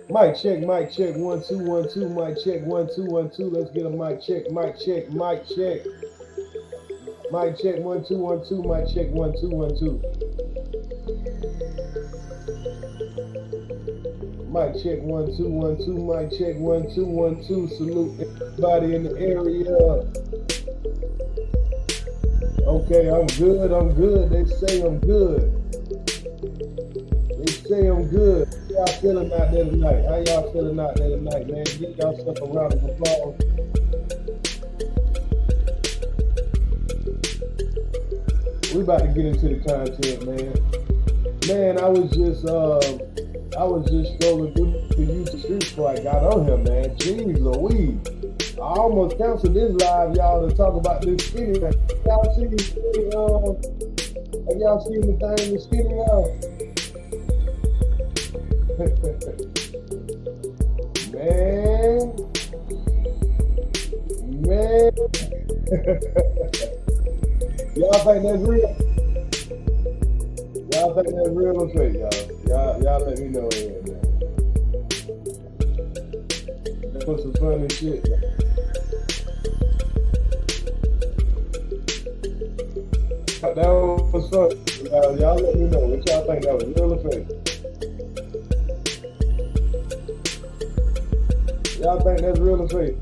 Mic check, 1 2 1 2, mic check 1 2 1 2. Let's get a mic check, mic check, mic check. Mic check 1 2 1 2, mic check 1 2 1 2. Mic check 1 2 1 2, mic check 1 2 1 2. Salute everybody in the area. Okay, I'm good, I'm good. They say I'm good. They say I'm good. How y'all feeling out there tonight? How y'all feeling out there tonight, man? Give y'all stuff a round of applause. We about to get into the content, man. Man, I was just strolling through the YouTube Streetz before I got on here, man. Jeez Louise. I almost canceled this live, y'all, to talk about this skinny thing. Y'all see the skinny, have y'all seen the thing with skinny, y'all? Man. Y'all think that's real? Y'all think that's real or fake, y'all? Y'all let me know here, man. Let's put some funny shit. That was fun. Y'all let me know what y'all think that was real or fake. Y'all think that's real or fake?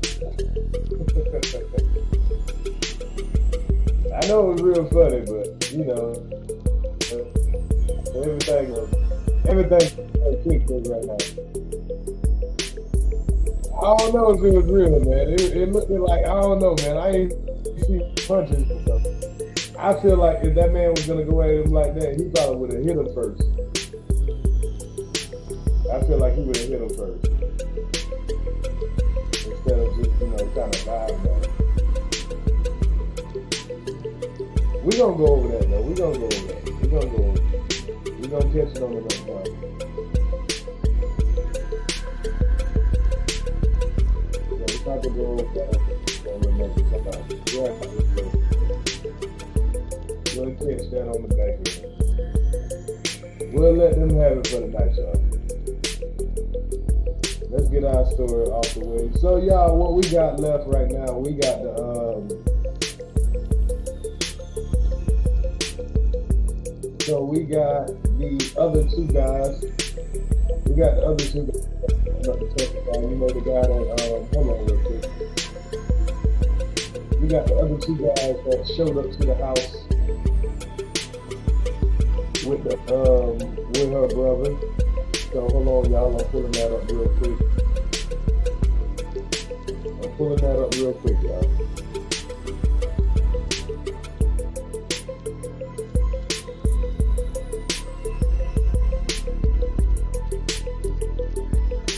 I know it was real funny, but you know, everything kicked us right now. I don't know if it was real, man. It looked like, I don't know, man. I ain't see punches or something. I feel like if that man was gonna go at him like that, he probably would have hit him first. I feel like he would have hit him first. Instead of just, kind of vibing on it. We gonna go over that, though. We gonna go over that. We gonna catch it on the next one. Yeah, we have to go over that on the next time. Yeah, we'll catch that on the back end. We'll let them have it for the night, y'all. Let's get our story off the way. So, y'all, what we got left right now, we got the other two guys. We got the other two guys about to testify. You know the guy that hold on real quick. We got the other two guys that showed up to the house with her brother. So hold on, y'all. I'm pulling that up real quick. Y'all.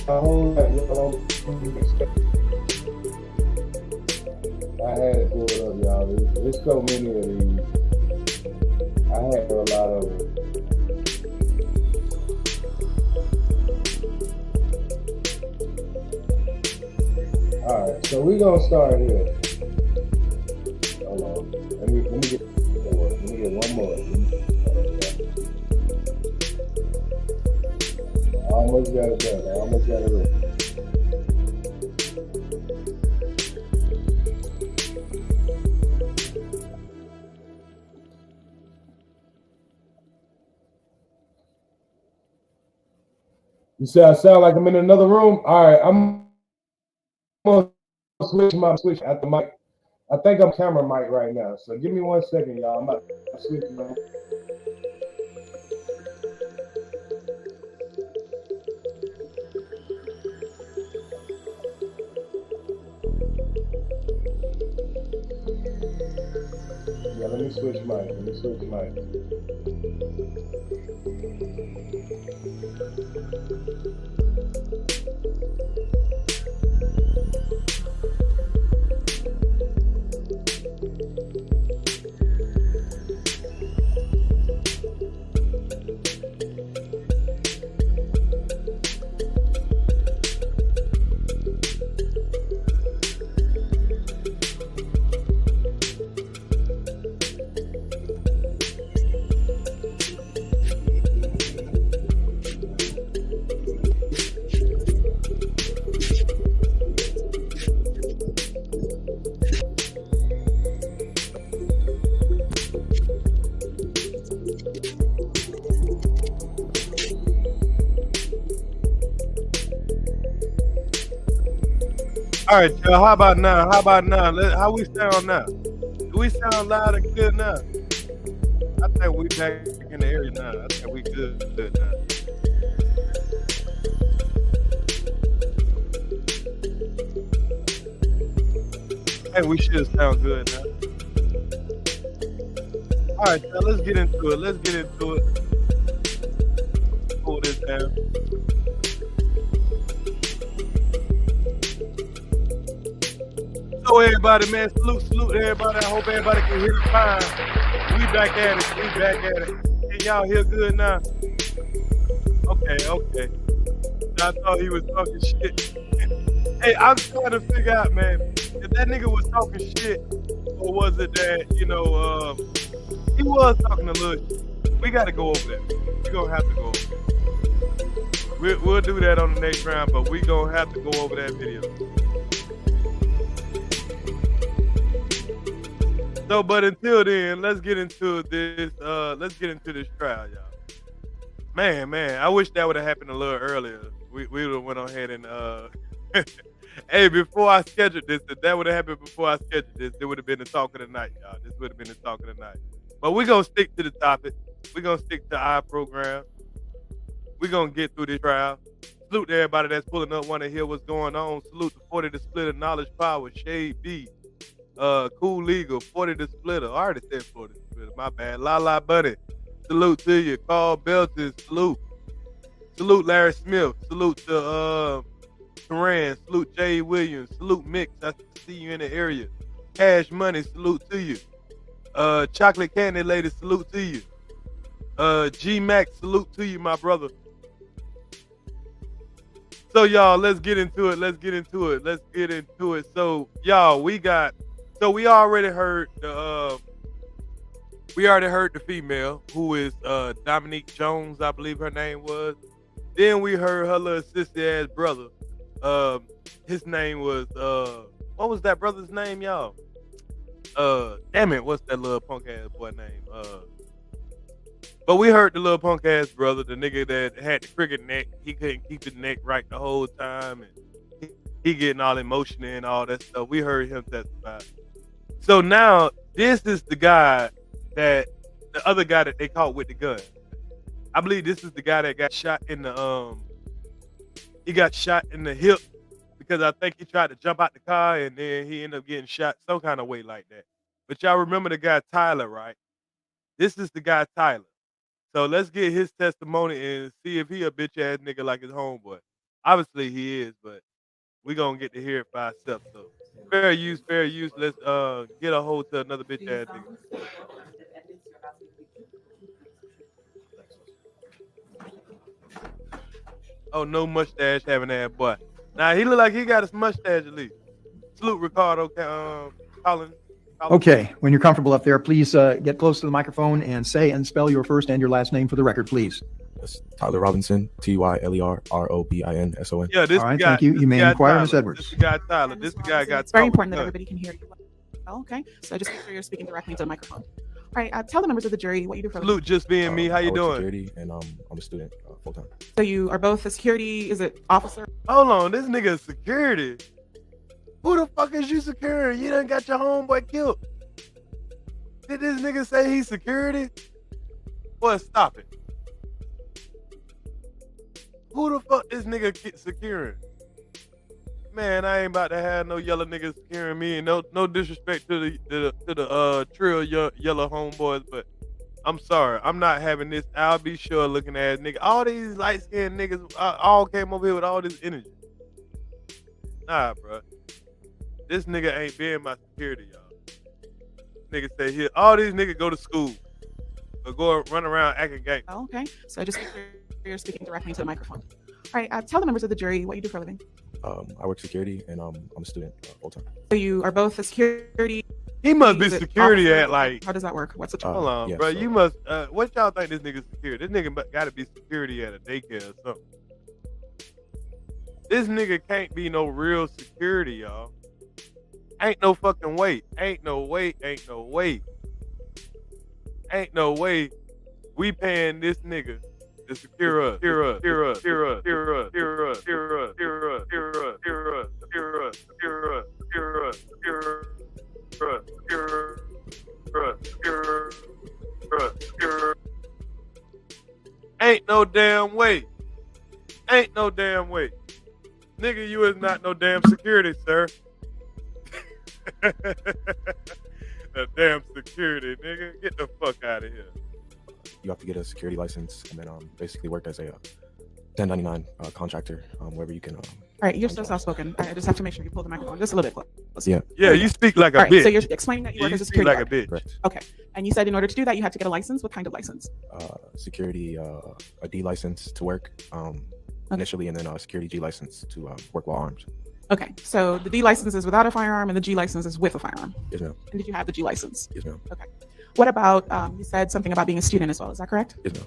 Hold on, y'all. I had it pulled up, y'all. There's so many of these. I had a lot of them. Alright, so we're gonna start here. Hold on. Let me get one more. I almost got it done. Ready. You say I sound like I'm in another room? Alright, I'm gonna switch at the mic. I think I'm camera mic right now. So give me 1 second, y'all. I'm about to switch my. Yeah, let me switch mic. All right, y'all. How about now? How about now? How we sound now? Do we sound loud and good now? I think we back in the area now. I think we good now. I think we should sound good now. All right, y'all. Let's get into it. Let's get into it. Pull this down. So everybody, man, salute everybody. I hope everybody can hear it fine. We back at it. We back at it. Can y'all hear good now? Okay. I thought he was talking shit. Hey, I'm trying to figure out, man, if that nigga was talking shit, or was it that, he was talking a little shit. We got to go over that. We're going to have to go over that. We'll do that on the next round, but we're going to have to go over that video. So, but until then, let's get into this. Let's get into this trial, y'all. Man, I wish that would have happened a little earlier. We would have went ahead and hey, before I scheduled this, if that would have happened before I scheduled this, it would have been the talk of the night, y'all. This would have been the talk of the night. But we're gonna stick to the topic. We're gonna stick to our program. We're gonna get through this trial. Salute to everybody that's pulling up, want to hear what's going on. Salute to 40 the Splitter, Knowledge Power, Shade B. Cool Legal, 40 the Splitter. I already said 40 the Splitter, my bad. La Bunny, salute to you. Carl Belton, salute. Salute Larry Smith. Salute to Teran. Salute Jay Williams. Salute Mix. I see you in the area. Cash Money, salute to you. Chocolate Candy Lady, salute to you. G Max, salute to you, my brother. So y'all, let's get into it. So y'all, we already heard the female, who is Dominique Jones, I believe her name was. Then we heard her little sissy ass brother. His name was what was that brother's name, y'all? Damn it, what's that little punk ass boy name? But we heard the little punk ass brother, the nigga that had the cricket neck. He couldn't keep his neck right the whole time, and he getting all emotional and all that stuff. We heard him testify. So now this is the other guy that they caught with the gun. I believe this is the guy that got shot in the he got shot in the hip because I think he tried to jump out the car and then he ended up getting shot some kind of way like that. But y'all remember the guy Tyler, right? This is the guy Tyler. So let's get his testimony and see if he a bitch ass nigga like his homeboy. Obviously he is, but we gonna get to hear it for ourselves. So fair use. Let's get a hold to another bitch ass nigga. Oh, no mustache having that boy. Nah, he look like he got a mustache at least. Salute Ricardo, Colin. Okay, when you're comfortable up there, please get close to the microphone and say and spell your first and your last name for the record, please. That's Tyler Robinson, TYLERROBINSON. Yeah, this all right, guy, thank you. You may inquire, Ms. Tyler. Edwards. This guy Tyler. This guy got. It's very important that everybody can hear you. Oh, okay, so just make sure you're speaking directly to the microphone. All right, tell the members of the jury what you do for a living. Salute, just being me. How you doing? Security, and I'm a student full time. So you are both a security, is it officer? Hold on, this nigga is security. Who the fuck is you security? You done got your homeboy killed. Did this nigga say he's security? Boy, stop it. Who the fuck this nigga securing? Man, I ain't about to have no yellow niggas securing me, and no disrespect to the trio yellow homeboys, but I'm sorry, I'm not having this. I'll be sure looking ass nigga. All these light skinned niggas all came over here with all this energy. Nah, bro. This nigga ain't being my security, y'all. Nigga say here, all these niggas go to school or go run around acting gay. Oh, okay, so just make sure you're speaking directly to the microphone. All right, tell the members of the jury what you do for a living. I work security, and I'm a student full time. So you are both a security. He must be security at like. How does that work? What's the hold on, yeah, bro? So, you must. What y'all think this nigga's security? This nigga got to be security at a daycare or something. This nigga can't be no real security, y'all. Ain't no fucking way. Ain't no way. We paying this nigga to secure us. no damn way. Ain't no damn way. Nigga, you is not no damn security, sir. A damn security, nigga. Get the fuck out of here. You have to get a security license and then basically work as a 1099 contractor wherever you can. All right, you're so soft-spoken. I just have to make sure you pull the microphone just a little bit close. Yeah. Yeah, you speak like a All right, bitch. so you're explaining that you work You as a speak security like guard. a bitch. Correct. Okay, and you said in order to do that, you had to get a license. What kind of license? Security, a D license to work initially, and then a security G license to work while armed. Okay, so the D license is without a firearm, and the G license is with a firearm. Yes, ma'am. And did you have the G license? Yes, ma'am. Okay. What about, you said something about being a student as well, is that correct? Yes, ma'am.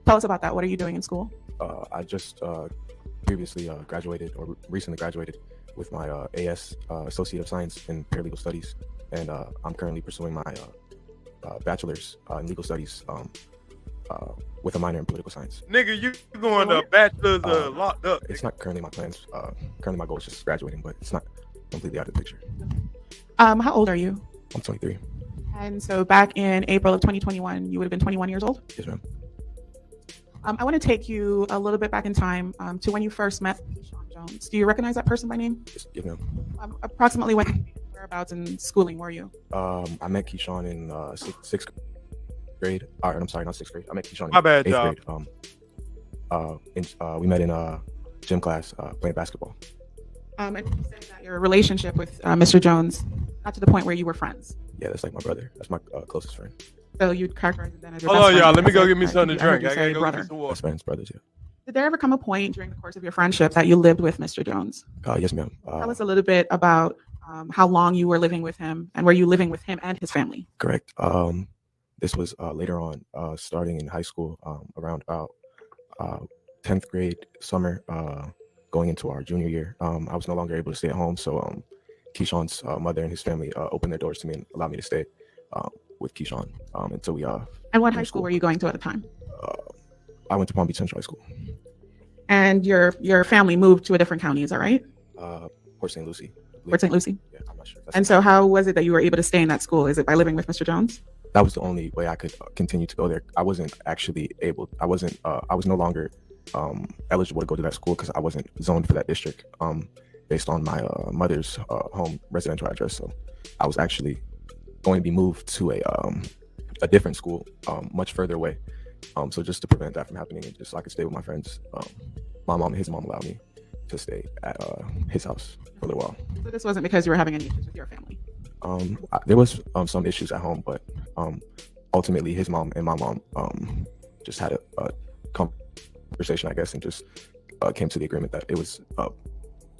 Tell us about that. What are you doing in school? I just previously graduated, or recently graduated, with my AS Associate of Science in Paralegal Studies, and I'm currently pursuing my bachelor's in legal studies with a minor in political science. Nigga, you going to bachelor's locked up. It's not currently my plans. Currently, my goal is just graduating, but it's not completely out of the picture. How old are you? I'm 23. And so back in April of 2021, you would have been 21 years old? Yes, ma'am. I want to take you a little bit back in time to when you first met Keyshawn Jones. Do you recognize that person by name? Yes, ma'am. Approximately whereabouts in schooling were you? I met Keyshawn in sixth grade. I'm sorry, not sixth grade. I met Keyshawn My in bad, eighth y'all. grade. We met in gym class playing basketball. And you said that your relationship with Mr. Jones got to the point where you were friends. Yeah, that's like my brother. That's my closest friend. So you'd characterize it then as your Hold best on, friend. y'all. Let me go That's get me it. something to I heard drink. you I say gotta go brother. get some water. Best friends, brothers. Yeah. Did there ever come a point during the course of your friendship that you lived with Mr. Jones? Yes, ma'am. Tell us a little bit about how long you were living with him, and were you living with him and his family? Correct. This was later on, starting in high school, around about 10th grade summer, going into our junior year. I was no longer able to stay at home, so Keyshawn's mother and his family opened their doors to me and allowed me to stay with Keyshawn until we. And what high school were you going to at the time? I went to Palm Beach Central High School. And your family moved to a different county, is that right? Port St. Lucie. Port St. Lucie? Yeah, I'm not sure. And so how was it that you were able to stay in that school? Is it by living with Mr. Jones? That was the only way I could continue to go there. I wasn't actually able. I was no longer eligible to go to that school because I wasn't zoned for that district based on my mother's home residential address. So I was actually going to be moved to a different school much further away. So just to prevent that from happening, and just so I could stay with my friends, my mom and his mom allowed me to stay at his house for a little while. So this wasn't because you were having any issues with your family? There was some issues at home, but ultimately his mom and my mom just had a conversation, I guess, and just came to the agreement that it was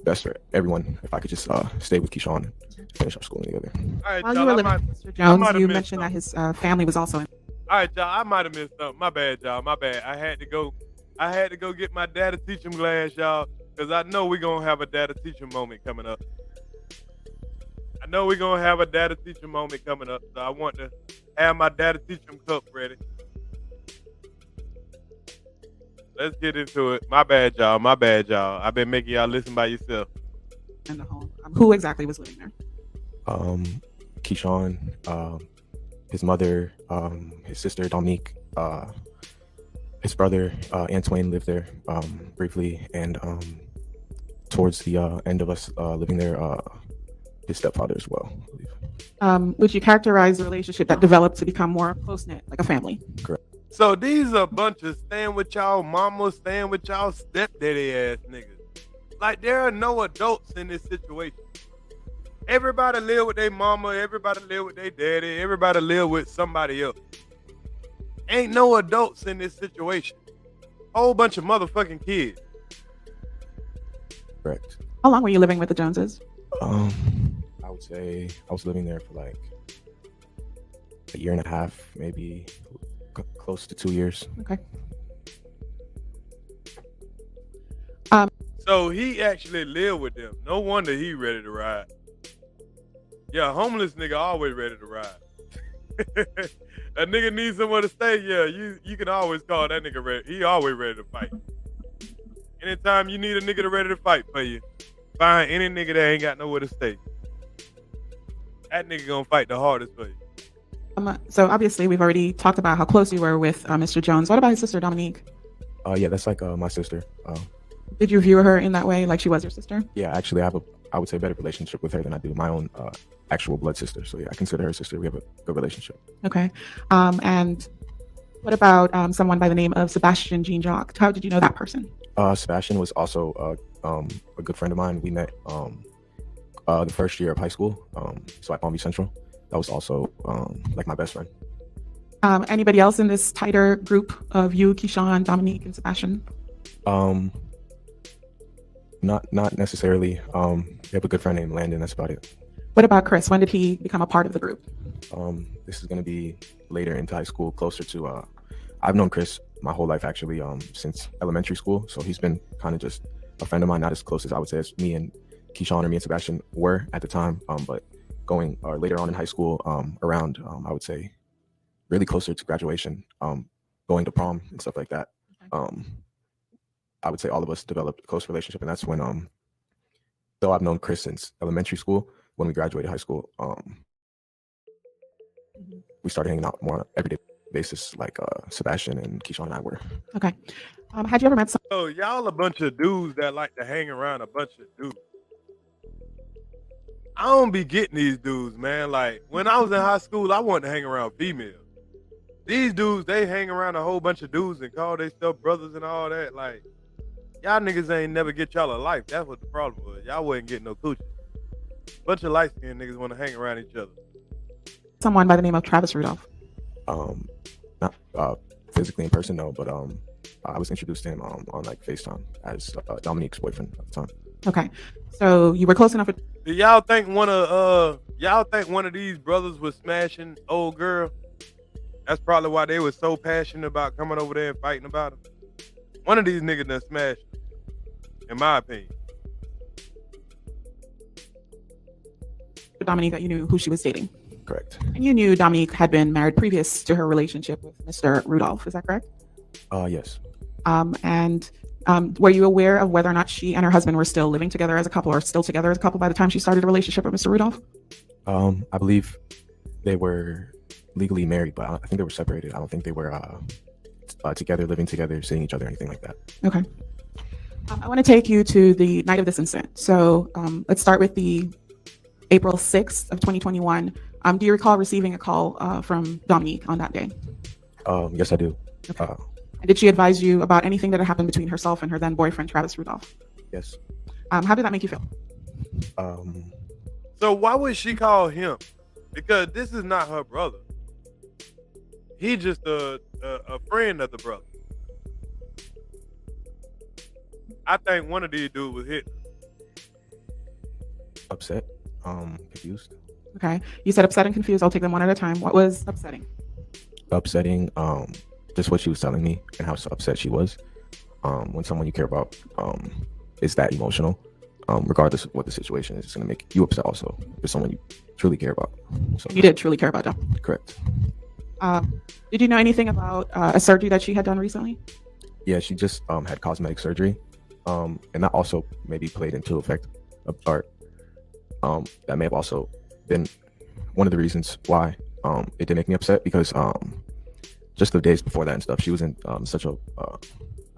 best for everyone if I could just stay with Keyshawn and finish our schooling together. All right, While y'all, you were I living might- with Mr. Jones, might have you missed mentioned that his family was also in. All right, y'all. I might have missed something. My bad, y'all. My bad. I had to go get my data teaching glass, y'all, because I know we're gonna have a data teaching moment coming up. I know we're gonna have a data teaching moment coming up, so I want to have my data teaching cup ready. Let's get into it. My bad, y'all. My bad, y'all. I've been making y'all listen by yourself. In the home. Who exactly was living there? Keyshawn, his mother, his sister Dominique, his brother Antoine lived there briefly, and towards the end of us living there, his stepfather as well, I believe. Would you characterize the relationship that developed to become more close-knit, like a family? So these are a bunch of staying with y'all mama, staying with y'all stepdaddy ass niggas. Like, there are no adults in this situation. Everybody live with their mama, everybody live with their daddy, everybody live with somebody else. Ain't no adults in this situation. Whole bunch of motherfucking kids. Correct. How long were you living with the Joneses? I would say I was living there for like a year and a half, maybe close to 2 years. Okay. So he actually lived with them. No wonder he ready to ride. Yeah, homeless nigga always ready to ride. A nigga needs somewhere to stay. Yeah, you can always call that nigga ready. He always ready to fight. Anytime you need a nigga to ready to fight for you, find any nigga that ain't got nowhere to stay. That nigga gonna fight the hardest for you. So obviously we've already talked about how close you were with Mr. Jones. What about his sister Dominique? Yeah, that's like my sister. Did you view her in that way, like she was your sister? Yeah, actually, I have I would say, better relationship with her than I do my own actual blood sister. So yeah, I consider her sister. We have a good relationship. Okay. And what about someone by the name of Sebastian Jean Jacques? How did you know that person? Sebastian was also a good friend of mine. We met the first year of high school, so at Palm Beach Central. That was also like my best friend. Anybody else in this tighter group of you, Keyshawn, Dominique, and Sebastian? Not necessarily. We have a good friend named Landon. That's about it. What about Chris? When did he become a part of the group? This is going to be later into high school, closer to. I've known Chris my whole life, actually, since elementary school. So he's been kind of just a friend of mine, not as close as I would say as me and Keyshawn or me and Sebastian were at the time. But going later on in high school, around I would say really closer to graduation, going to prom and stuff like that. I would say all of us developed a close relationship, and that's when though I've known Chris since elementary school, when we graduated high school, we started hanging out more on an everyday basis, like Sebastian and Keyshawn and I were. Okay. Had you ever met So y'all a bunch of dudes that like to hang around a bunch of dudes. I don't be getting these dudes, man. Like when I was in high school, I wanted to hang around females. These dudes, they hang around a whole bunch of dudes and call themselves brothers and all that. Like y'all niggas ain't never get y'all a life. That's what the problem was. Y'all wasn't getting no coochie. Bunch of light skinned niggas want to hang around each other. someone by the name of Travis Rudolph? Not physically in person, no, but I was introduced to him on like FaceTime as Dominique's boyfriend at the time. Okay, so you were close enough with. Do y'all think one of these brothers was smashing old girl? That's probably why they were so passionate about coming over there and fighting about him. One of these niggas done smashed him, in my opinion. Dominique, that you knew who she was dating. Correct. And you knew Dominique had been married previous to her relationship with Mr. Rudolph. Is that correct? Yes. Were you aware of whether or not she and her husband were still living together as a couple or still together as a couple by the time she started a relationship with Mr. Rudolph? I believe they were legally married, but I think they were separated. I don't think they were together, living together, seeing each other, anything like that. Okay. I want to take you to the night of this incident. So let's start with the April 6th of 2021. Do you recall receiving a call from Dominique on that day? Yes, I do. Okay. And did she advise you about anything that had happened between herself and her then boyfriend, Travis Rudolph? Yes. How did that make you feel? So why would she call him? Because this is not her brother. He just a friend of the brother. I think one of these dudes was hit. Upset, confused. Okay. You said upset and confused. I'll take them one at a time. What was upsetting? Upsetting, just what she was telling me and how upset she was. When someone you care about is that emotional, regardless of what the situation is, it's going to make you upset also if it's someone you truly care about. So You did truly care about Dom. correct. Did you know anything about a surgery that she had done recently? Yeah, she just had cosmetic surgery, and that also maybe played into effect of part. That may have also been one of the reasons why it did make me upset, because just the days before that and stuff, she was in such a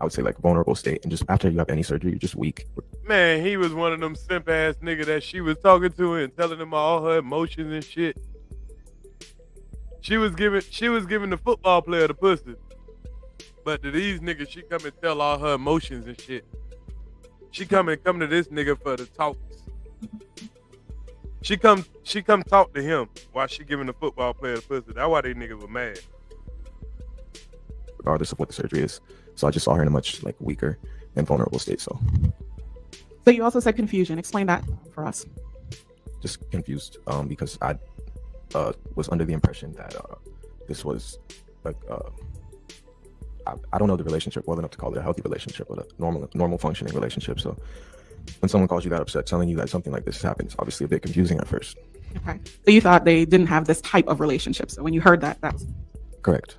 I would say like vulnerable state, and just after you have any surgery, you're just weak. Man, he was one of them simp ass nigga that she was talking to and telling him all her emotions and shit. She was giving the football player the pussy. But to these niggas, she come and tell all her emotions and shit. She come to this nigga for the talks. She come talk to him while she giving the football player the pussy. That's why they niggas were mad. Regardless of what the surgery is. So I just saw her in a much like weaker and vulnerable state. So You also said confusion. Explain that for us. just confused because I was under the impression that this was like I don't know the relationship well enough to call it a healthy relationship, but a normal functioning relationship. So when someone calls you that upset, telling you that something like this happened, it's obviously a bit confusing at first. Okay. So you thought they didn't have this type of relationship. So when you heard that was Correct.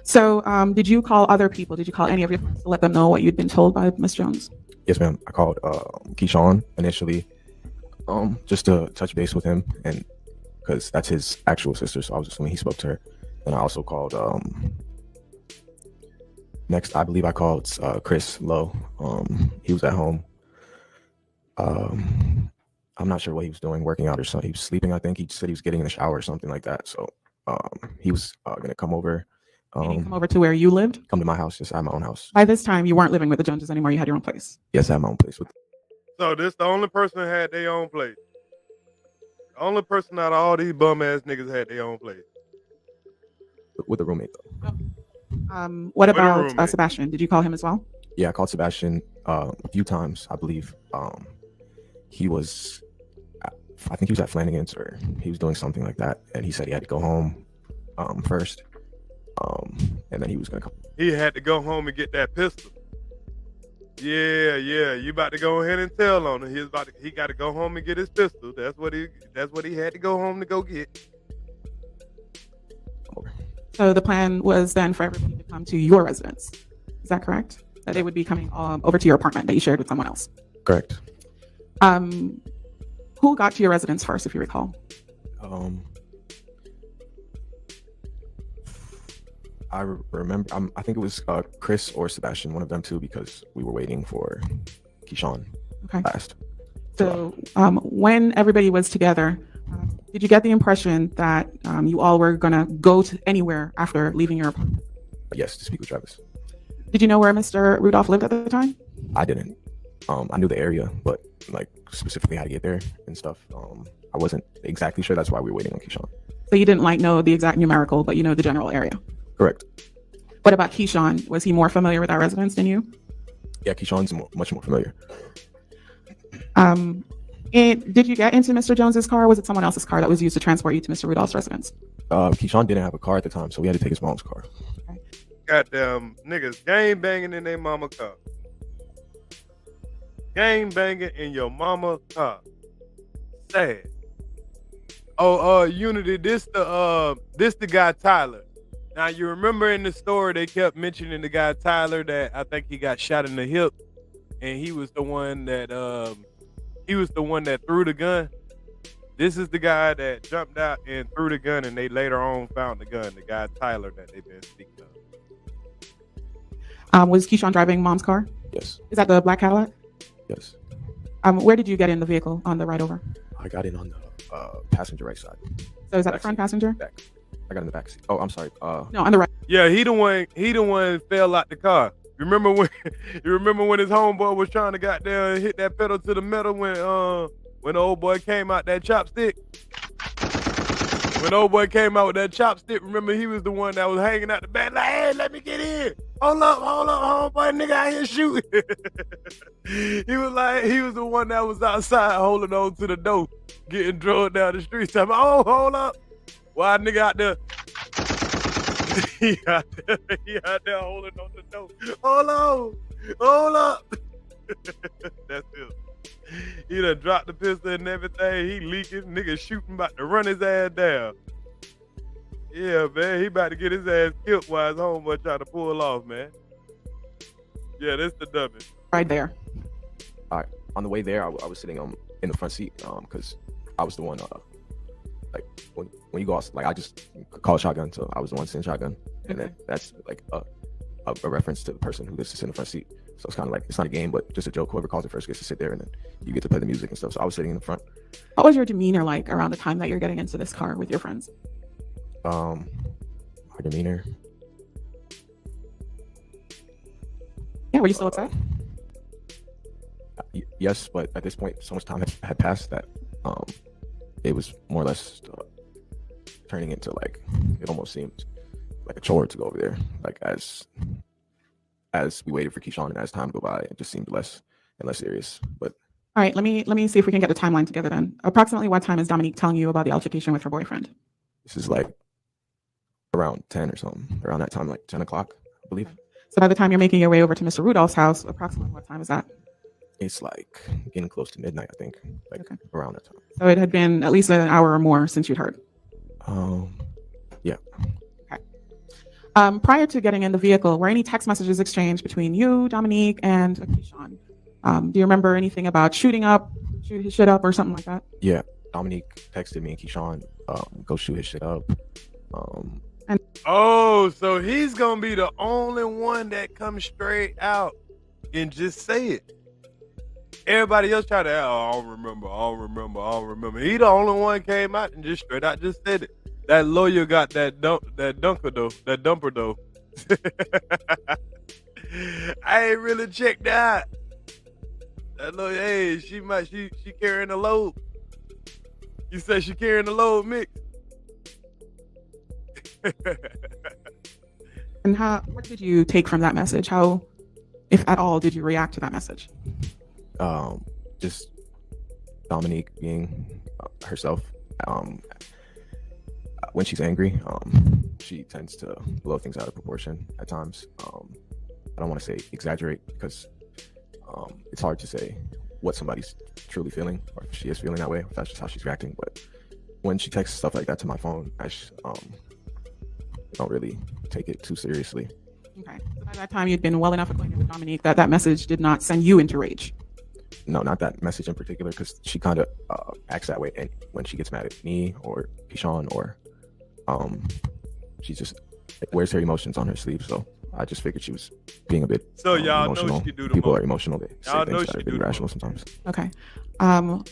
So did you call other people? Did you call any of your friends to let them know what you'd been told by Miss Jones? Yes, ma'am. I called Keyshawn initially, just to touch base with him, and because that's his actual sister, so I was assuming he spoke to her. And I also called Next, I believe I called Chris Lowe. He was at home. I'm not sure what he was doing, working out or something. He was sleeping, I think. He said he was getting in the shower or something like that. So he was gonna come over. Did he come over to where you lived? Come to my house. Yes, I have my own house. By this time, you weren't living with the Joneses anymore. You had your own place. Yes, I have my own place. So this the only person that had their own place. The only person out of all these bum ass niggas had their own place. With a roommate though. What about Sebastian? Did you call him as well? Yeah, I called Sebastian a few times, I believe. He was, I think he was at Flanagan's or he was doing something like that. And he said he had to go home first. And then he was going to come. He had to go home and get that pistol. Yeah. You about to go ahead and tell on him. He got to go home and get his pistol. That's what he had to go home to go get. So the plan was then for everybody to come to your residence. Is that correct? That they would be coming over to your apartment that you shared with someone else. Correct. Who got to your residence first, if you recall? I remember. I think it was Chris or Sebastian, one of them two, because we were waiting for Keyshawn last. So when everybody was together, did you get the impression that you all were gonna go to anywhere after leaving your apartment? Yes, to speak with Travis. Did you know where Mr. Rudolph lived at the time? I didn't. I knew the area, but like specifically how to get there and stuff. I wasn't exactly sure. That's why we were waiting on Keyshawn. So you didn't know the exact numerical, but you know the general area. Correct. What about Keyshawn? Was he more familiar with our residence than you? Yeah, Keyshawn's much more familiar. And did you get into Mr. Jones's car, or was it someone else's car that was used to transport you to Mr. Rudolph's residence? Keyshawn didn't have a car at the time, so we had to take his mom's car. Okay. Goddamn niggas gang banging in their mama car. Gang banging in your mama car. Sad. Oh, Unity, this the guy Tyler. Now you remember in the story they kept mentioning the guy Tyler that I think he got shot in the hip, and he was the one that threw the gun. This is the guy that jumped out and threw the gun, and they later on found the gun. The guy Tyler that they've been speaking of. Was Keyshawn driving mom's car? Yes. Is that the black Cadillac? Yes. Where did you get in the vehicle on the ride over? I got in on the passenger right side. So is that the front passenger? Back. I got in the back seat. Oh, I'm sorry. No, on the right. Yeah, he the one fell out the car. Remember when his homeboy was trying to goddamn hit that pedal to the metal when the old boy came out that chopstick? When the old boy came out with that chopstick, remember he was the one that was hanging out the back like, hey, let me get in. Hold up, homeboy, nigga out here shooting. He was the one that was outside holding on to the door, getting drugged down the street. Talking, oh, hold up. Why nigga out there? he out there holding on the door. Hold up. That's it. He done dropped the pistol and everything. He leaking. Nigga shooting, about to run his ass down. Yeah, man. He about to get his ass killed while his homeboy trying to pull off, man. Yeah, that's the dummy. Right there. All right. On the way there, I was sitting in the front seat because I was the one like when you go out, like I just call a shotgun, so I was the one sitting shotgun, and then that's like a reference to the person who gets to sit in the front seat. So it's kind of like, it's not a game, but just a joke. Whoever calls it first gets to sit there, and then you get to play the music and stuff. So I was sitting in the front. What was your demeanor like around the time that you're getting into this car with your friends? My demeanor. Yeah, were you still upset? Yes, but at this point, so much time had passed that it was more or less turning into like, it almost seemed like a chore to go over there. Like as we waited for Keyshawn and as time go by, it just seemed less and less serious. But all right, let me see if we can get a timeline together then. Approximately what time is Dominique telling you about the altercation with her boyfriend? this is like around 10 or something, around that time, like 10 o'clock, I believe. So by the time you're making your way over to Mr. Rudolph's house, approximately what time is that? It's like getting close to midnight, I think, like around that time. So it had been at least an hour or more since you'd heard. Yeah. Okay. Prior to getting in the vehicle, were any text messages exchanged between you, Dominique, and Keyshawn? Do you remember anything about shoot his shit up or something like that? Yeah. Dominique texted me and Keyshawn, go shoot his shit up. Oh, so he's gonna be the only one that comes straight out and just say it. Everybody else try to, oh, I don't remember. He the only one came out and just straight out just said it. That lawyer got that dumper though. I ain't really checked that. That lawyer, hey, she carrying the load. You said she carrying the load, Mick. And what did you take from that message? How, if at all, did you react to that message? Just Dominique being herself. When she's angry, she tends to blow things out of proportion at times. I don't want to say exaggerate because it's hard to say what somebody's truly feeling or if she is feeling that way, if that's just how she's reacting. But when she texts stuff like that to my phone, I don't really take it too seriously. Okay. So by that time, you'd been well enough acquainted with Dominique that message did not send you into rage. No, not that message in particular, because she kind of acts that way and when she gets mad at me or Keyshawn or she just wears her emotions on her sleeve. So I just figured she was being a bit y'all emotional. know she do the People most. are emotional. They Y'all say know things she that are do really the irrational most. sometimes. Okay.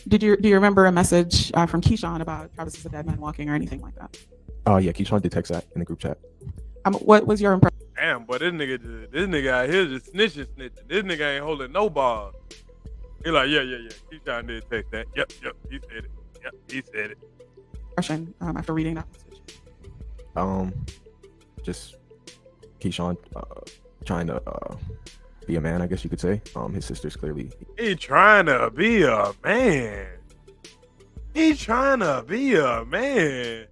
Do you remember a message from Keyshawn about Travis is a dead man walking or anything like that? Yeah, Keyshawn did text that in the group chat. What was your impression? Damn, but this nigga out here just snitching. This nigga ain't holding no bars. He like, yeah. Keyshawn did text that. Yep, he said it. Yep, he said it. After reading that message? Just Keyshawn trying to be a man, I guess you could say. His sister's clearly He trying to be a man. He trying to be a man.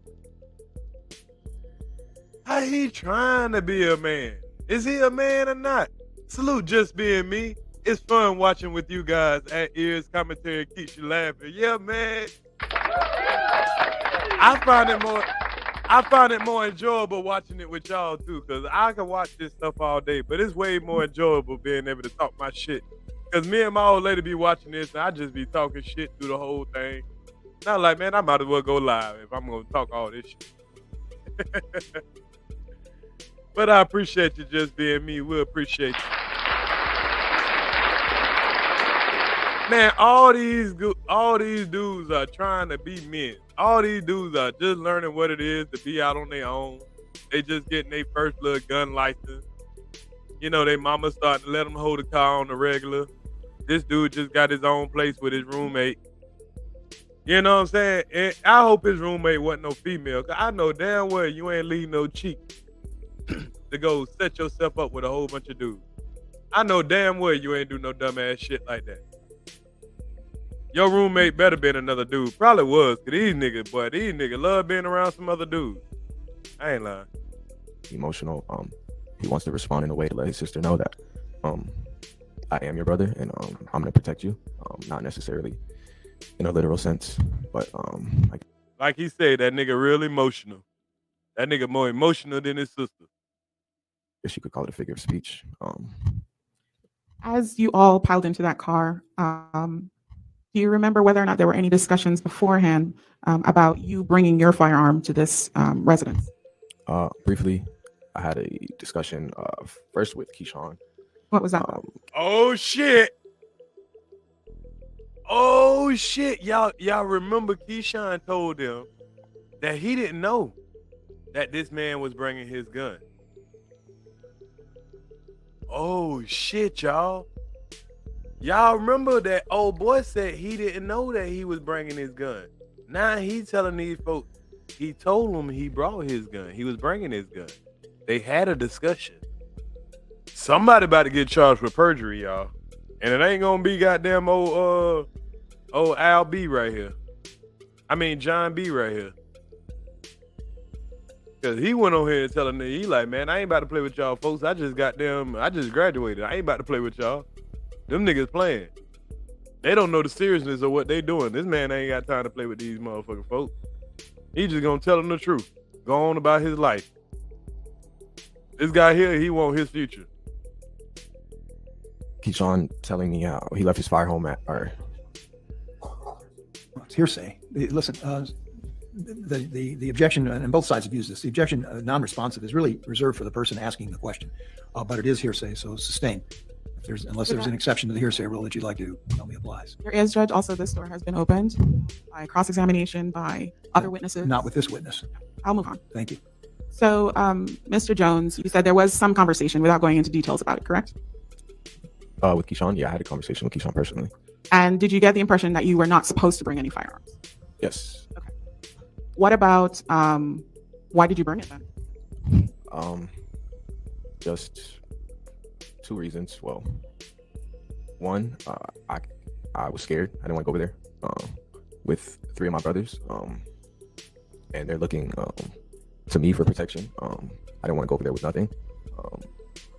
How he trying to be a man? Is he a man or not? Salute just being me. It's fun watching with you guys at Earz. Commentary keeps you laughing. Yeah, man. I find it more enjoyable watching it with y'all too, because I can watch this stuff all day, but it's way more enjoyable being able to talk my shit. Because me and my old lady be watching this and I just be talking shit through the whole thing. Not like, man, I might as well go live if I'm gonna talk all this shit. But I appreciate you just being me. We appreciate you. Man, all these dudes are trying to be men. All these dudes are just learning what it is to be out on their own. They just getting their first little gun license. You know, their mama starting to let them hold a car on the regular. This dude just got his own place with his roommate. You know what I'm saying? And I hope his roommate wasn't no female, because I know damn well you ain't leaving no cheek to go set yourself up with a whole bunch of dudes. I know damn well you ain't do no dumbass shit like that. Your roommate better been another dude. Probably was, because these niggas love being around some other dudes. I ain't lying. Emotional. He wants to respond in a way to let his sister know that I am your brother and I'm gonna protect you. Not necessarily in a literal sense, but like he said, that nigga real emotional. That nigga more emotional than his sister. I guess you could call it a figure of speech. As you all piled into that car, do you remember whether or not there were any discussions beforehand about you bringing your firearm to this residence? Briefly, I had a discussion first with Keyshawn. What was that about? Oh shit! Y'all remember Keyshawn told them that he didn't know that this man was bringing his gun. Oh shit, y'all. Y'all remember that old boy said he didn't know that he was bringing his gun. Now he telling these folks, he told them he brought his gun. He was bringing his gun. They had a discussion. Somebody about to get charged with perjury, y'all. And it ain't gonna be goddamn old Al B right here. I mean John B right here. Cause he went on here and telling me, he like, man, I ain't about to play with y'all folks. I just graduated. I ain't about to play with y'all. Them niggas playing. They don't know the seriousness of what they doing. This man ain't got time to play with these motherfucking folks. He just gonna tell them the truth. Go on about his life. This guy here, he want his future. Keyshawn telling me he left his fire home at, or It's hearsay. Listen, the objection, and both sides have used this, the objection non-responsive is really reserved for the person asking the question, but it is hearsay, so sustain. Unless there's an exception to the hearsay rule that you'd like to tell me applies. Your Earz, Judge, also this door has been opened by cross-examination by other witnesses. Not with this witness. I'll move on. Thank you. So, Mr. Jones, you said there was some conversation without going into details about it, correct? With Keyshawn, yeah, I had a conversation with Keyshawn personally. And did you get the impression that you were not supposed to bring any firearms? Yes. Okay. What about, why did you bring it then? Just two reasons. Well, one, I was scared. I didn't want to go over there with three of my brothers, and they're looking to me for protection. I didn't want to go over there with nothing,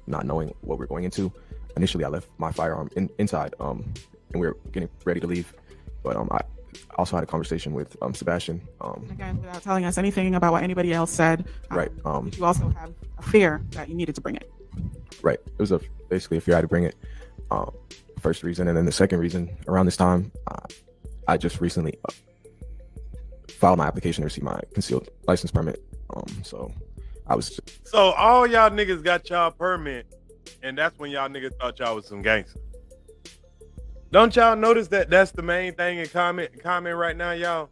not knowing what we're going into. Initially, I left my firearm inside, and we were getting ready to leave. But I also had a conversation with Sebastian. Again, without telling us anything about what anybody else said, right. Did you also have a fear that you needed to bring it? Right. It was basically a fear I had to bring it. First reason, and then the second reason, around this time, I just recently filed my application to receive my concealed license permit. So I was. So all y'all niggas got y'all permit, and that's when y'all niggas thought y'all was some gangsters. Don't y'all notice that that's the main thing in comment right now, y'all?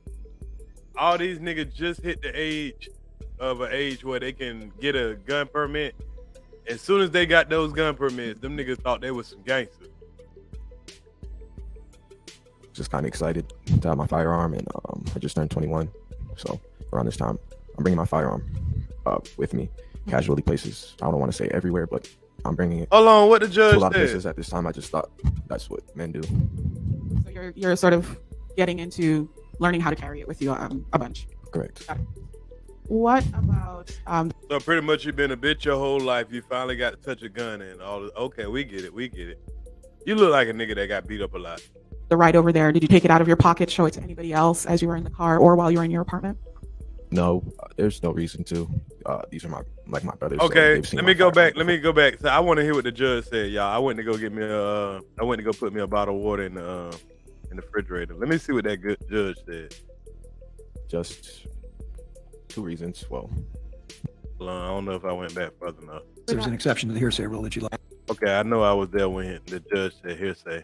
All these niggas just hit the age where they can get a gun permit. As soon as they got those gun permits, them niggas thought they was some gangsters. Just kind of excited to have my firearm, and I just turned 21. So around this time, I'm bringing my firearm with me, casually places. I don't want to say everywhere, but I'm bringing it. Hold on, what the judge to a lot of said? places at this time. I just thought that's what men do. So you're sort of getting into learning how to carry it with you a bunch. Correct. Got it. What about So pretty much you've been a bitch your whole life. You finally got to touch a gun and all this. Okay, we get it. You look like a nigga that got beat up a lot. the right over there? Did you take it out of your pocket, show it to anybody else as you were in the car or while you were in your apartment? No, there's no reason to. These are my brothers. Okay, so let me go back. So I want to hear what the judge said, y'all. I went to go get me I went to go put me a bottle of water in the refrigerator. Let me see what that good judge said. Just two reasons. Well, I don't know if I went back further enough. There's an exception to the hearsay rule that you like. Okay, I know I was there when the judge said hearsay.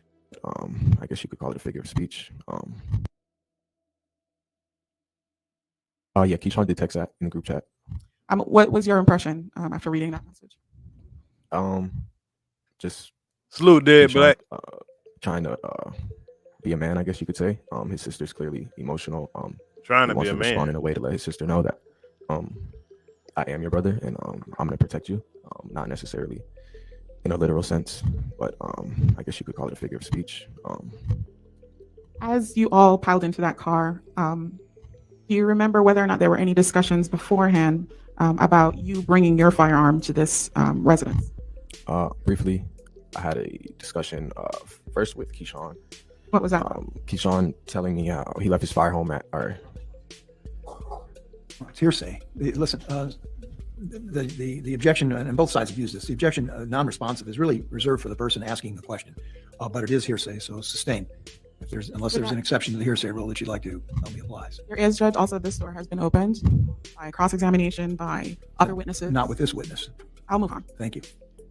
I guess you could call it a figure of speech. Yeah, Keyshawn did text that in the group chat. What was your impression after reading that message? Just Salute dead Keyshawn, black. trying to be a man, I guess you could say. His sister's clearly emotional. Trying He to wants be a to respond man. in a way to let his sister know that I am your brother, and I'm going to protect you. Not necessarily in a literal sense, but I guess you could call it a figure of speech. As you all piled into that car, do you remember whether or not there were any discussions beforehand about you bringing your firearm to this residence? Briefly, I had a discussion first with Keyshawn. What was that? Keyshawn telling me how he left his fire home at, or It's hearsay. Listen, the objection, and both sides have used this, the objection non-responsive is really reserved for the person asking the question, but it is hearsay, so sustain. Unless there's an exception to the hearsay rule that you'd like to tell me applies. Your Earz, Judge, also this door has been opened by cross-examination by other witnesses. Not with this witness. I'll move on. Thank you.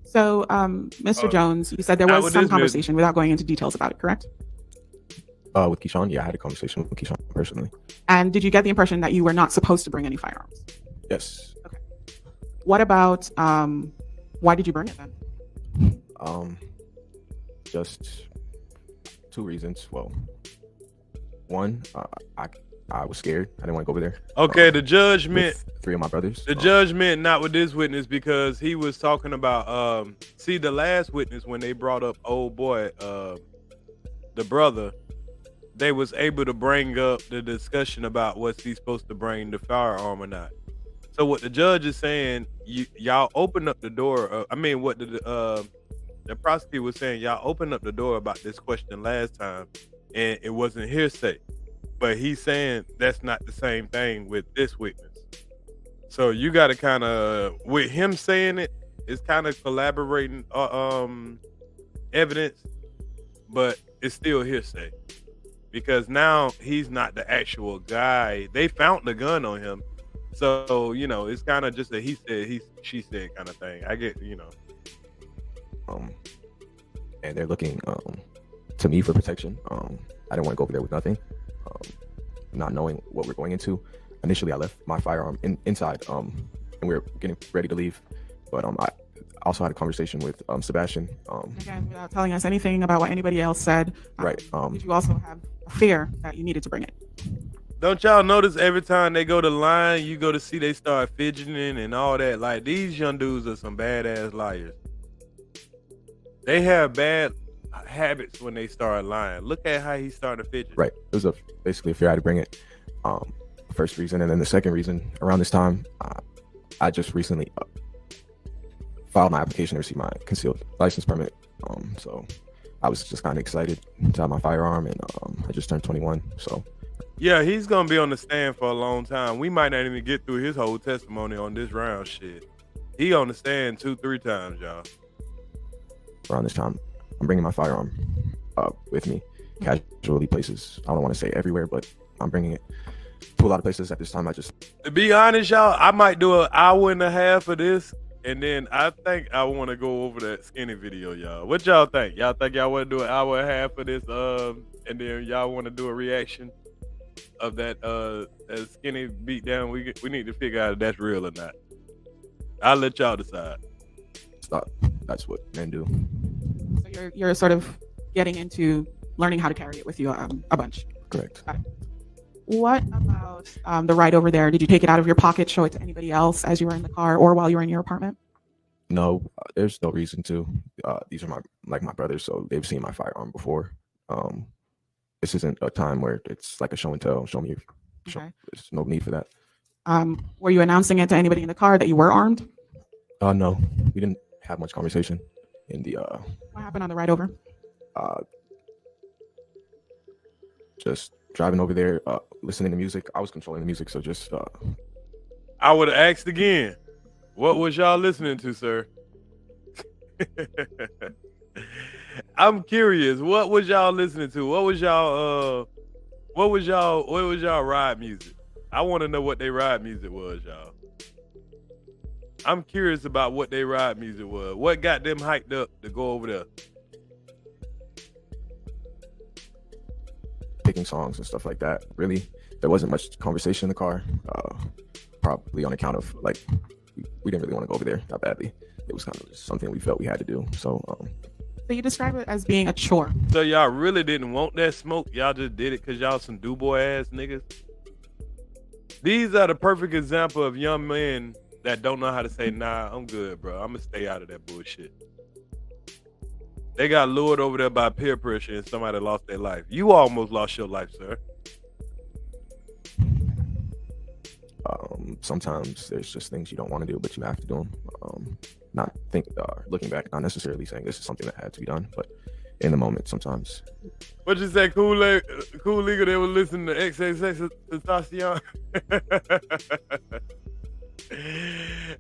So, Mr. Jones, you said there not was with some this conversation without going into details about it, correct? with Keyshawn. Yeah, I had a conversation with Keyshawn personally. And did you get the impression that you were not supposed to bring any firearms? Yes. Okay. What about why did you bring it then? Just two reasons. Well, one, I was scared. I didn't want to go over there. Okay, the judge meant With three of my brothers. the judge meant not with this witness because he was talking about see the last witness when they brought up old boy the brother, they was able to bring up the discussion about what's he supposed to bring, the firearm or not. So what the judge is saying, y'all open up the door. What the prosecutor was saying, y'all opened up the door about this question last time, and it wasn't hearsay. But he's saying that's not the same thing with this witness. So you got to kind of, with him saying it, it's kind of collaborating evidence, but it's still hearsay. because now he's not the actual guy. They found the gun on him. So, you know, it's kind of just a he said, she said kind of thing. I get, you know. And they're looking to me for protection. I didn't want to go over there with nothing, not knowing what we're going into. Initially, I left my firearm inside, and we were getting ready to leave. But I also had a conversation with Sebastian. Again, without telling us anything about what anybody else said. Right. Did you also have a fear that you needed to bring it? Don't y'all notice every time they go to line, you go to see they start fidgeting and all that? Like, these young dudes are some badass liars. They have bad habits when they start lying. Look at how he started fidgeting. Right. It was basically a fear I had to bring it. First reason, and then the second reason, around this time, I just recently filed my application to receive my concealed license permit. So I was just kind of excited to have my firearm, and I just turned 21. So yeah, he's gonna be on the stand for a long time. We might not even get through his whole testimony on this round. Shit, he on the stand 2-3 times, y'all. Around this time, I'm bringing my firearm with me, casually places. I don't want to say everywhere, but I'm bringing it to a lot of places at this time. To be honest, y'all, I might do an hour and a half of this, and then I think I want to go over that skinny video, y'all. What y'all think? Y'all think y'all want to do an hour and a half of this, and then y'all want to do a reaction of that skinny beatdown? We need to figure out if that's real or not. I'll let y'all decide. Stop. That's what men do. So you're sort of getting into learning how to carry it with you a bunch. Correct. What about the ride over there? Did you take it out of your pocket, show it to anybody else as you were in the car or while you were in your apartment? No, there's no reason to. These are my brothers, so they've seen my firearm before. This isn't a time where it's like a show and tell. Show me. Okay. There's no need for that. Were you announcing it to anybody in the car that you were armed? No, we didn't have much conversation in the. What happened on the ride over? Just driving over there, listening to music. I was controlling the music, so just. I would have asked again. What was y'all listening to, sir? I'm curious. What was y'all listening to? What was y'all ride music? I want to know what they ride music was, y'all. I'm curious about what they ride music was. What got them hyped up to go over there? Picking songs and stuff like that. Really, there wasn't much conversation in the car. Probably on account of like we didn't really want to go over there that badly. It was kind of just something we felt we had to do. So you describe it as being a chore. So y'all really didn't want that smoke? Y'all just did it because y'all some do-boy ass niggas? These are the perfect example of young men that don't know how to say, nah, I'm good, bro. I'm gonna stay out of that bullshit. They got lured over there by peer pressure and somebody lost their life. You almost lost your life, sir. Sometimes there's just things you don't want to do, but you have to do them. Looking back, not necessarily saying this is something that had to be done, but in the moment, sometimes. What you say, Cool League? They were listening to XXX Tentacion.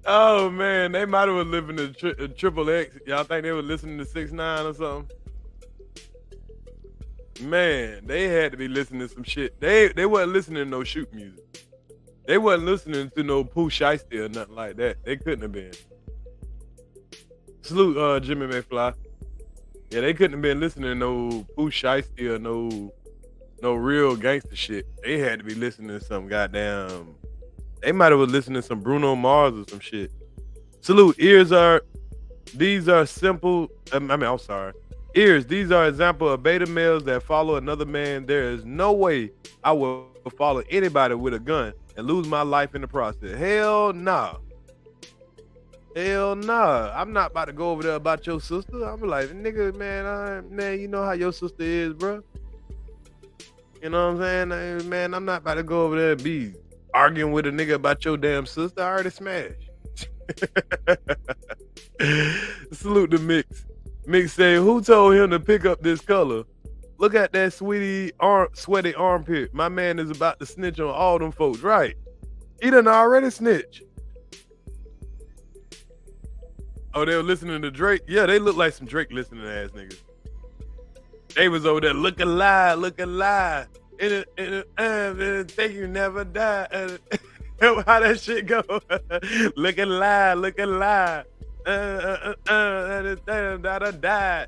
Oh man, they might have been living to Triple X. Y'all think they were listening to 6ix9ine or something? Man, they had to be listening to some shit. They wasn't listening to no shoot music. They wasn't listening to no Pooh Shiesty or nothing like that. They couldn't have been. Salute Jimmy McFly. Yeah, they couldn't have been listening to no Pooh Shiesty or no real gangster shit. They had to be listening to some goddamn. They might have been listening to some Bruno Mars or some shit. Salute. These are simple. I'm sorry. Earz, these are example of beta males that follow another man. There is no way I will follow anybody with a gun and lose my life in the process. Hell nah. Hell nah. I'm not about to go over there about your sister. I'm like, nigga, man, you know how your sister is, bro. You know what I'm saying? Man, I'm not about to go over there and be arguing with a nigga about your damn sister. I already smashed. Salute to Mix. Mix say, who told him to pick up this color? Look at that sweaty armpit. My man is about to snitch on all them folks. Right. He done already snitch. Oh, they were listening to Drake? Yeah, they look like some Drake listening ass niggas. They was over there look alive. It'll take you never die. How that shit go? Look alive. That died.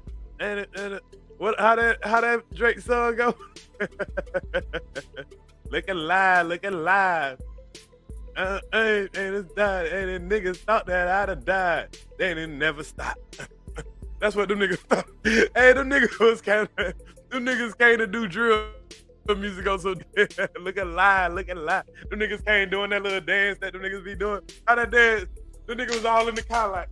What? How that Drake song go? Look alive. And it's died. And the niggas thought that I'd have died. They didn't never stop. That's what them niggas thought. Hey, them niggas came to do drill music on so look alive. Them niggas came doing that little dance that them niggas be doing. How that dance? Them niggas was all in the car like.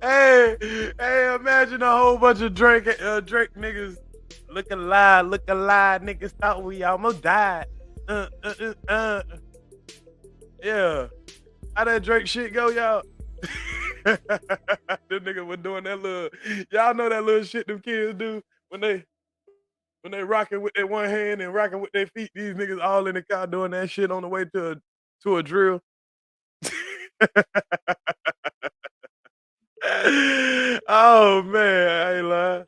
hey, imagine a whole bunch of Drake niggas look alive, niggas thought we almost died. Yeah. How that Drake shit go, y'all? Them niggas was doing that little, y'all know that little shit them kids do when they rocking with their one hand and rocking with their feet. These niggas all in the car doing that shit on the way to a drill. Oh man, I ain't lying.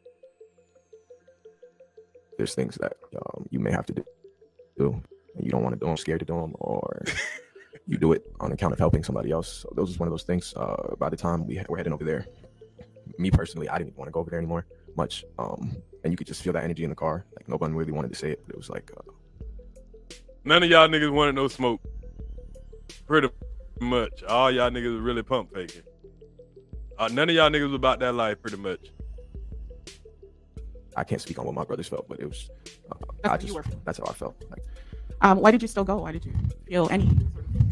There's things that you may have to do and you don't want to do them, scared to do them, or you do it on account of helping somebody else. So those is one of those things. By the time we're heading over there, me personally, I didn't even want to go over there anymore much. And you could just feel that energy in the car. Like no one really wanted to say it, but it was like none of y'all niggas wanted no smoke. Pretty much. All y'all niggas was really pump faking. None of y'all niggas was about that life, pretty much. I can't speak on what my brothers felt, but it was that's how I felt. Like, why did you still go? Why did you feel any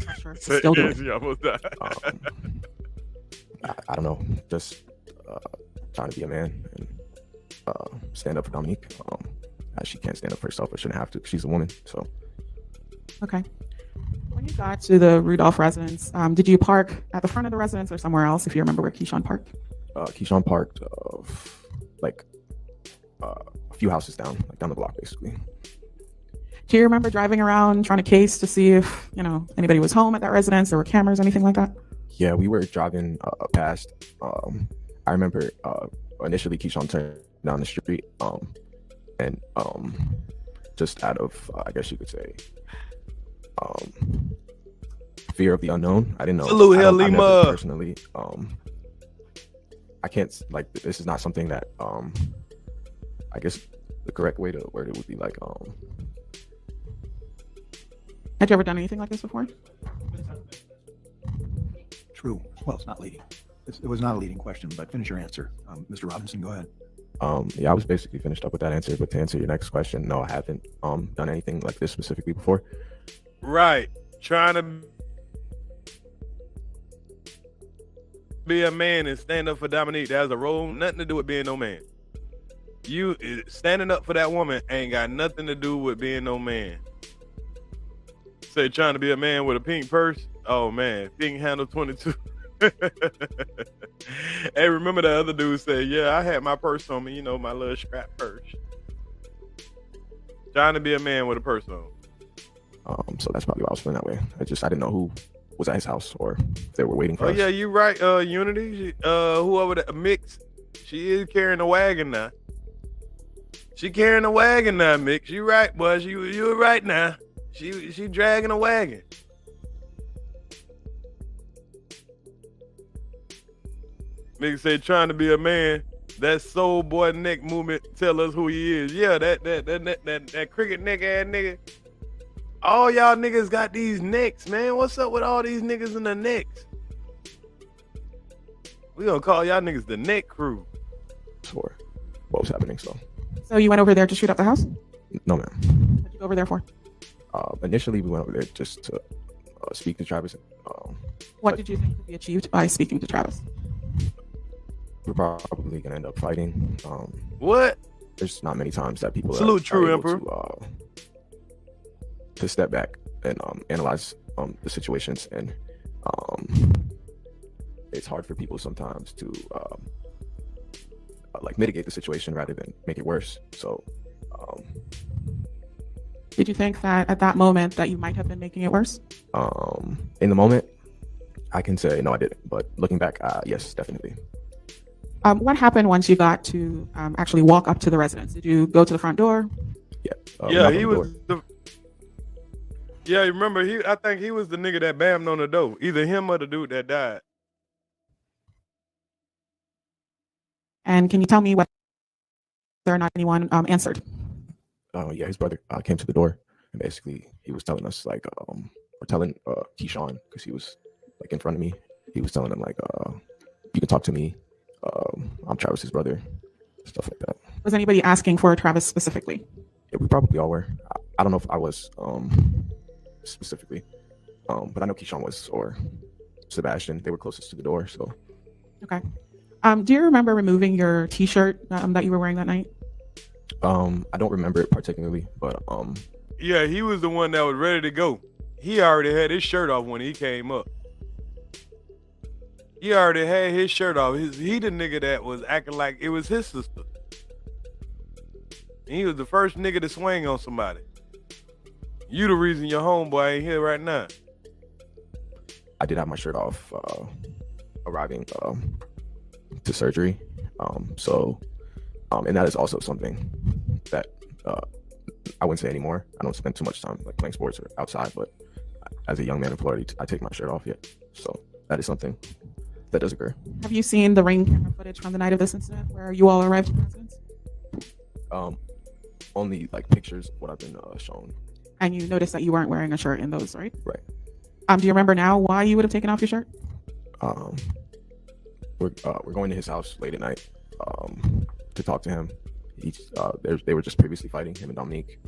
pressure to still do it? You almost died. I don't know, just trying to be a man and stand up for Dominique. She can't stand up for herself, or shouldn't have to. She's a woman, so. Okay. When you got to the Rudolph residence, did you park at the front of the residence or somewhere else, if you remember where Keyshawn parked? Keyshawn parked like a few houses down the block, basically. Do you remember driving around trying to case to see if, anybody was home at that residence? There were cameras, anything like that? Yeah, we were driving past. I remember initially Keyshawn turned down the street and just out of, I guess you could say, fear of the unknown. I didn't know. Salute, I never Lima. Personally, I can't, like, this is not something that, I guess the correct way to word it would be like, Had you ever done anything like this before? True. Well, it's not leading. It was not a leading question, but finish your answer. Mr. Robinson, go ahead. Yeah, I was basically finished up with that answer, but to answer your next question, no, I haven't done anything like this specifically before. Right. Trying to be a man and stand up for Dominique. That has a role, nothing to do with being no man. You standing up for that woman ain't got nothing to do with being no man. Say trying to be a man with a pink purse. Oh man, pink handle 22. Hey, remember the other dude said, yeah, I had my purse on me, my little scrap purse. Trying to be a man with a purse on. So that's probably why I was feeling that way. I didn't know who was at his house or if they were waiting for us. Oh yeah, you right. Unity, whoever that Mix, she is carrying a wagon now. She carrying a wagon now, Mix. You right, boy. You right now. She dragging a wagon. Nigga said trying to be a man. That soul boy neck movement tell us who he is. Yeah, that cricket neck ass nigga. All y'all niggas got these necks, man. What's up with all these niggas in the necks? We gonna call y'all niggas the neck crew. For what was happening, so. So you went over there to shoot up the house? No, ma'am. What did you go over there for? Initially, we went over there just to speak to Travis. What did you think could be achieved by speaking to Travis? We're probably gonna end up fighting. What? There's not many times that people Salute, are true able emperor. to step back and analyze the situations, and it's hard for people sometimes to like mitigate the situation rather than make it worse. So Did you think that at that moment that you might have been making it worse? in the moment, I can say no, I didn't. But looking back, yes, definitely. What happened once you got to actually walk up to the residence? Did you go to the front door? Yeah. Yeah, knock on he the was door. Yeah, you remember I think he was the nigga that bammed on the door. Either him or the dude that died. And can you tell me whether or not anyone answered? Yeah, his brother came to the door, and basically he was telling us like, or telling Keyshawn, because he was like in front of me. He was telling him like, you can talk to me. I'm Travis's brother, stuff like that. Was anybody asking for Travis specifically? Yeah, we probably all were. I don't know if I was specifically, but I know Keyshawn was, or Sebastian. They were closest to the door, so. Okay. Do you remember removing your T-shirt that you were wearing that night? I don't remember it particularly, but Yeah, he was the one that was ready to go. He already had his shirt off when he came up. He already had his shirt off. He the nigga that was acting like it was his sister. And he was the first nigga to swing on somebody. You the reason your homeboy ain't here right now. I did have my shirt off arriving to surgery. And that is also something that I wouldn't say anymore. I don't spend too much time like playing sports or outside, but as a young man in Florida, I take my shirt off yet. So that is something that does occur. Have you seen the ring camera footage from the night of this incident where you all arrived at the residence? Only like pictures of what I've been shown. And you noticed that you weren't wearing a shirt in those, right? Right. Do you remember now why you would have taken off your shirt? We're going to his house late at night to talk to him. They were just previously fighting, him and Dominique,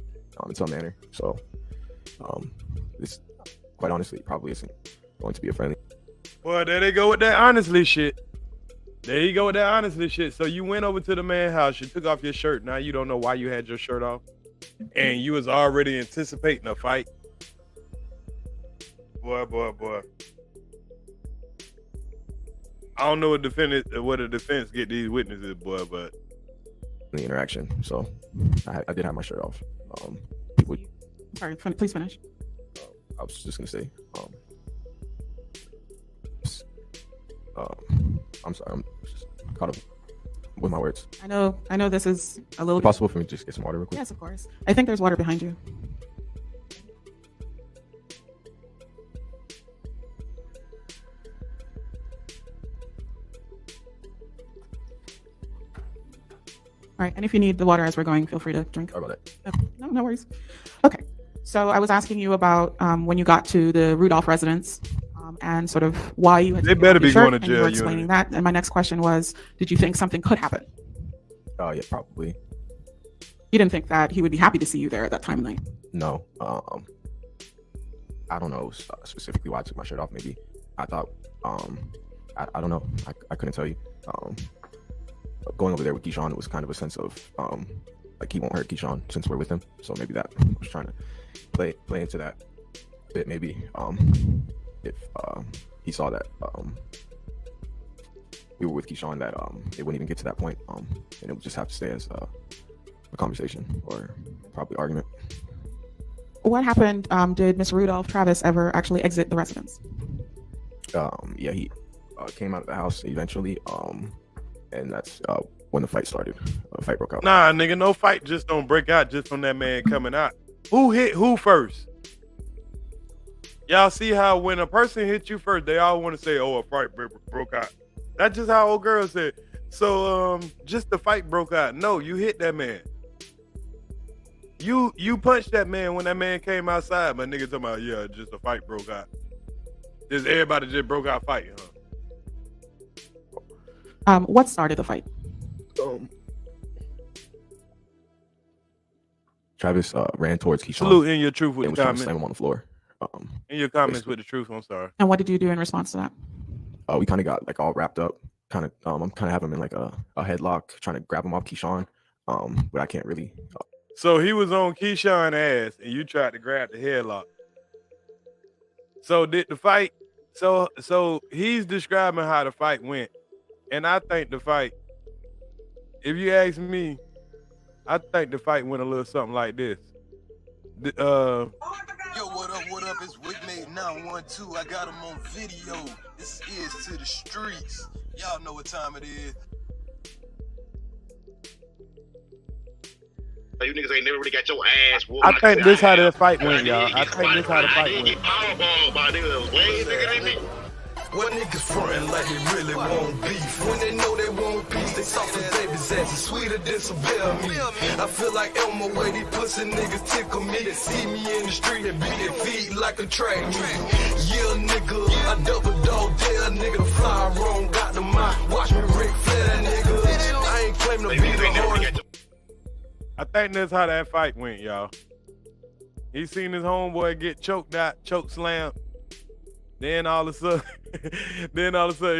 in some manner. So this, quite honestly, probably isn't going to be a friendly. Well, there they go with that honestly shit. There you go with that honestly shit. So you went over to the man's house, you took off your shirt. Now you don't know why you had your shirt off. And you was already anticipating a fight. Boy. I don't know what the defense get these witnesses, boy, but The interaction. So I did have my shirt off. Sorry, please finish. I was just gonna say, I'm sorry, I'm just caught up with my words. I know this is a little Possible for me to just get some water real quick? Yes, of course. I think there's water behind you. All right, and if you need the water as we're going, feel free to drink. Sorry about that. Okay. No worries. Okay, so I was asking you about when you got to the Rudolph residence and sort of why you had They better be going to and you jail. were explaining that. And my next question was, did you think something could happen? Yeah, probably. You didn't think that he would be happy to see you there at that time of night? No. I don't know specifically why I took my shirt off. Maybe I thought, I don't know. I couldn't tell you. Going over there with Keyshawn, it was kind of a sense of like he won't hurt Keyshawn since we're with him. So maybe that I was trying to play into that bit. Maybe if he saw that we were with Keyshawn, that it wouldn't even get to that point, and it would just have to stay as a conversation or probably argument. What happened? Did Mr. Rudolph Travis ever actually exit the residence? Yeah, he came out of the house eventually, and that's when the fight started. The fight broke out. Nah, nigga, no fight just don't break out just from that man coming out. Who hit who first? Y'all see how when a person hits you first, they all want to say, oh, a fight broke out. That's just how old girl said. So just the fight broke out. No, you hit that man. You punched that man when that man came outside. My nigga talking about, yeah, just a fight broke out. Just everybody just broke out fighting, huh? What started the fight? Travis ran towards Keyshawn. Salute in your truth with and the was trying to comments. slam him on the floor. In your comments basically. with the truth, I'm sorry. And what did you do in response to that? We kind of got like all wrapped up. I'm kind of having him in like a headlock, trying to grab him off Keyshawn, but I can't really. So he was on Keyshawn's ass, and you tried to grab the headlock. So did the fight? So he's describing how the fight went, and I think the fight, if you ask me, I think the fight went a little something like this. Yo, what up? what up? It's Wigmate 912. I got him on video. This is to the streets. Y'all know what time it is. You niggas ain't never really got your ass whooped. I think this how the fight went, y'all. I think this how the fight I went. get powerball by niggas way bigger than me. What niggas frontin' like they really want beef? When they know they want peace, they soft as baby's ass is sweeter than some bear meat. I feel like Elmo way these pussy niggas tickle me. They see me in the street and beat their feet like a track meet. Yeah, nigga, I double dog dare nigga to fly wrong. Got the mic, watch me Ric Flair that nigga. I ain't claim to be the hardest. I think that's how that fight went, y'all. He seen his homeboy get choked out, choke slammed. Then all of a sudden,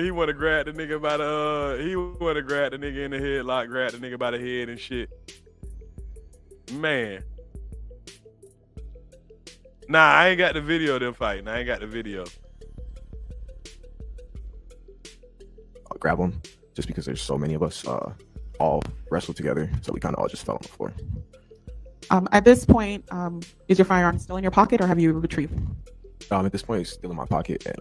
he want to grab the nigga by the he want to grab the nigga in the headlock, grab the nigga by the head and shit. Man. Nah, I ain't got the video of them fighting. I ain't got the video. I'll grab them just because there's so many of us all wrestled together, so we kind of all just fell on the floor. At this point, is your firearm still in your pocket or have you retrieved it? At this point, it's still in my pocket, and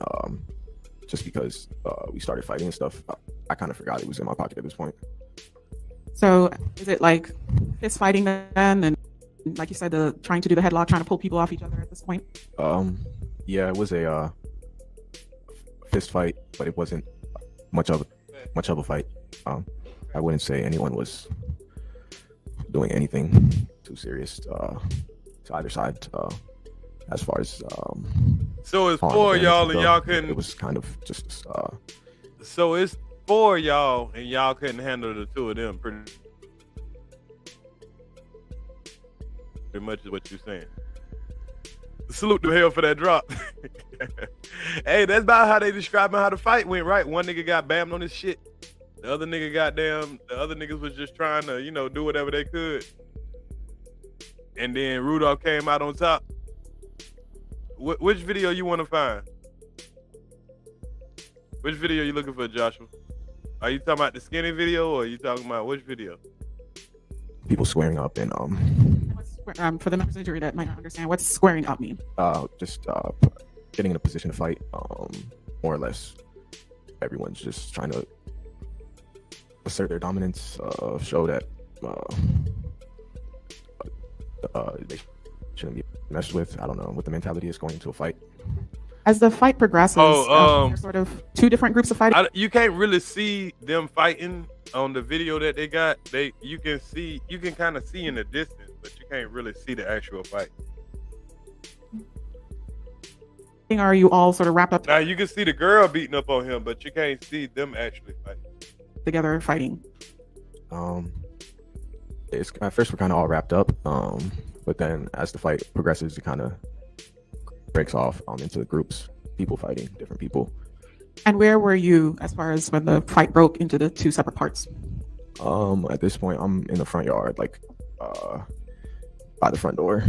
just because we started fighting and stuff, I kind of forgot it was in my pocket at this point. So is it like fist fighting then, and like you said, trying to do the headlock, trying to pull people off each other at this point? Yeah, it was a fist fight, but it wasn't much of a fight. I wouldn't say anyone was doing anything too serious to either side. As far as so it's four y'all and y'all couldn't. It was kind of just. So it's four y'all and y'all couldn't handle the two of them. Pretty much is what you're saying. Salute to hell for that drop. Hey, that's about how they describing how the fight went, right? One nigga got bammed on his shit. The other nigga the other niggas was just trying to, do whatever they could. And then Rudolph came out on top. Which video you want to find? Which video you looking for, Joshua? Are you talking about the skinny video or are you talking about which video? People squaring up and for the members of the jury that might not understand, what's squaring up mean? Just getting in a position to fight. More or less, everyone's just trying to assert their dominance, show that they shouldn't be messed with. I don't know what the mentality is going into a fight. As the fight progresses, there's sort of two different groups of fighting. You can't really see them fighting on the video that they got. You can kind of see in the distance, but you can't really see the actual fight. Are you all sort of wrapped up Now you can see the girl beating up on him, but you can't see them actually fighting together fighting? At first we're kind of all wrapped up, but then as the fight progresses, it kind of breaks off into the groups, people fighting, different people. And where were you as far as when the fight broke into the two separate parts? At this point, I'm in the front yard, like by the front door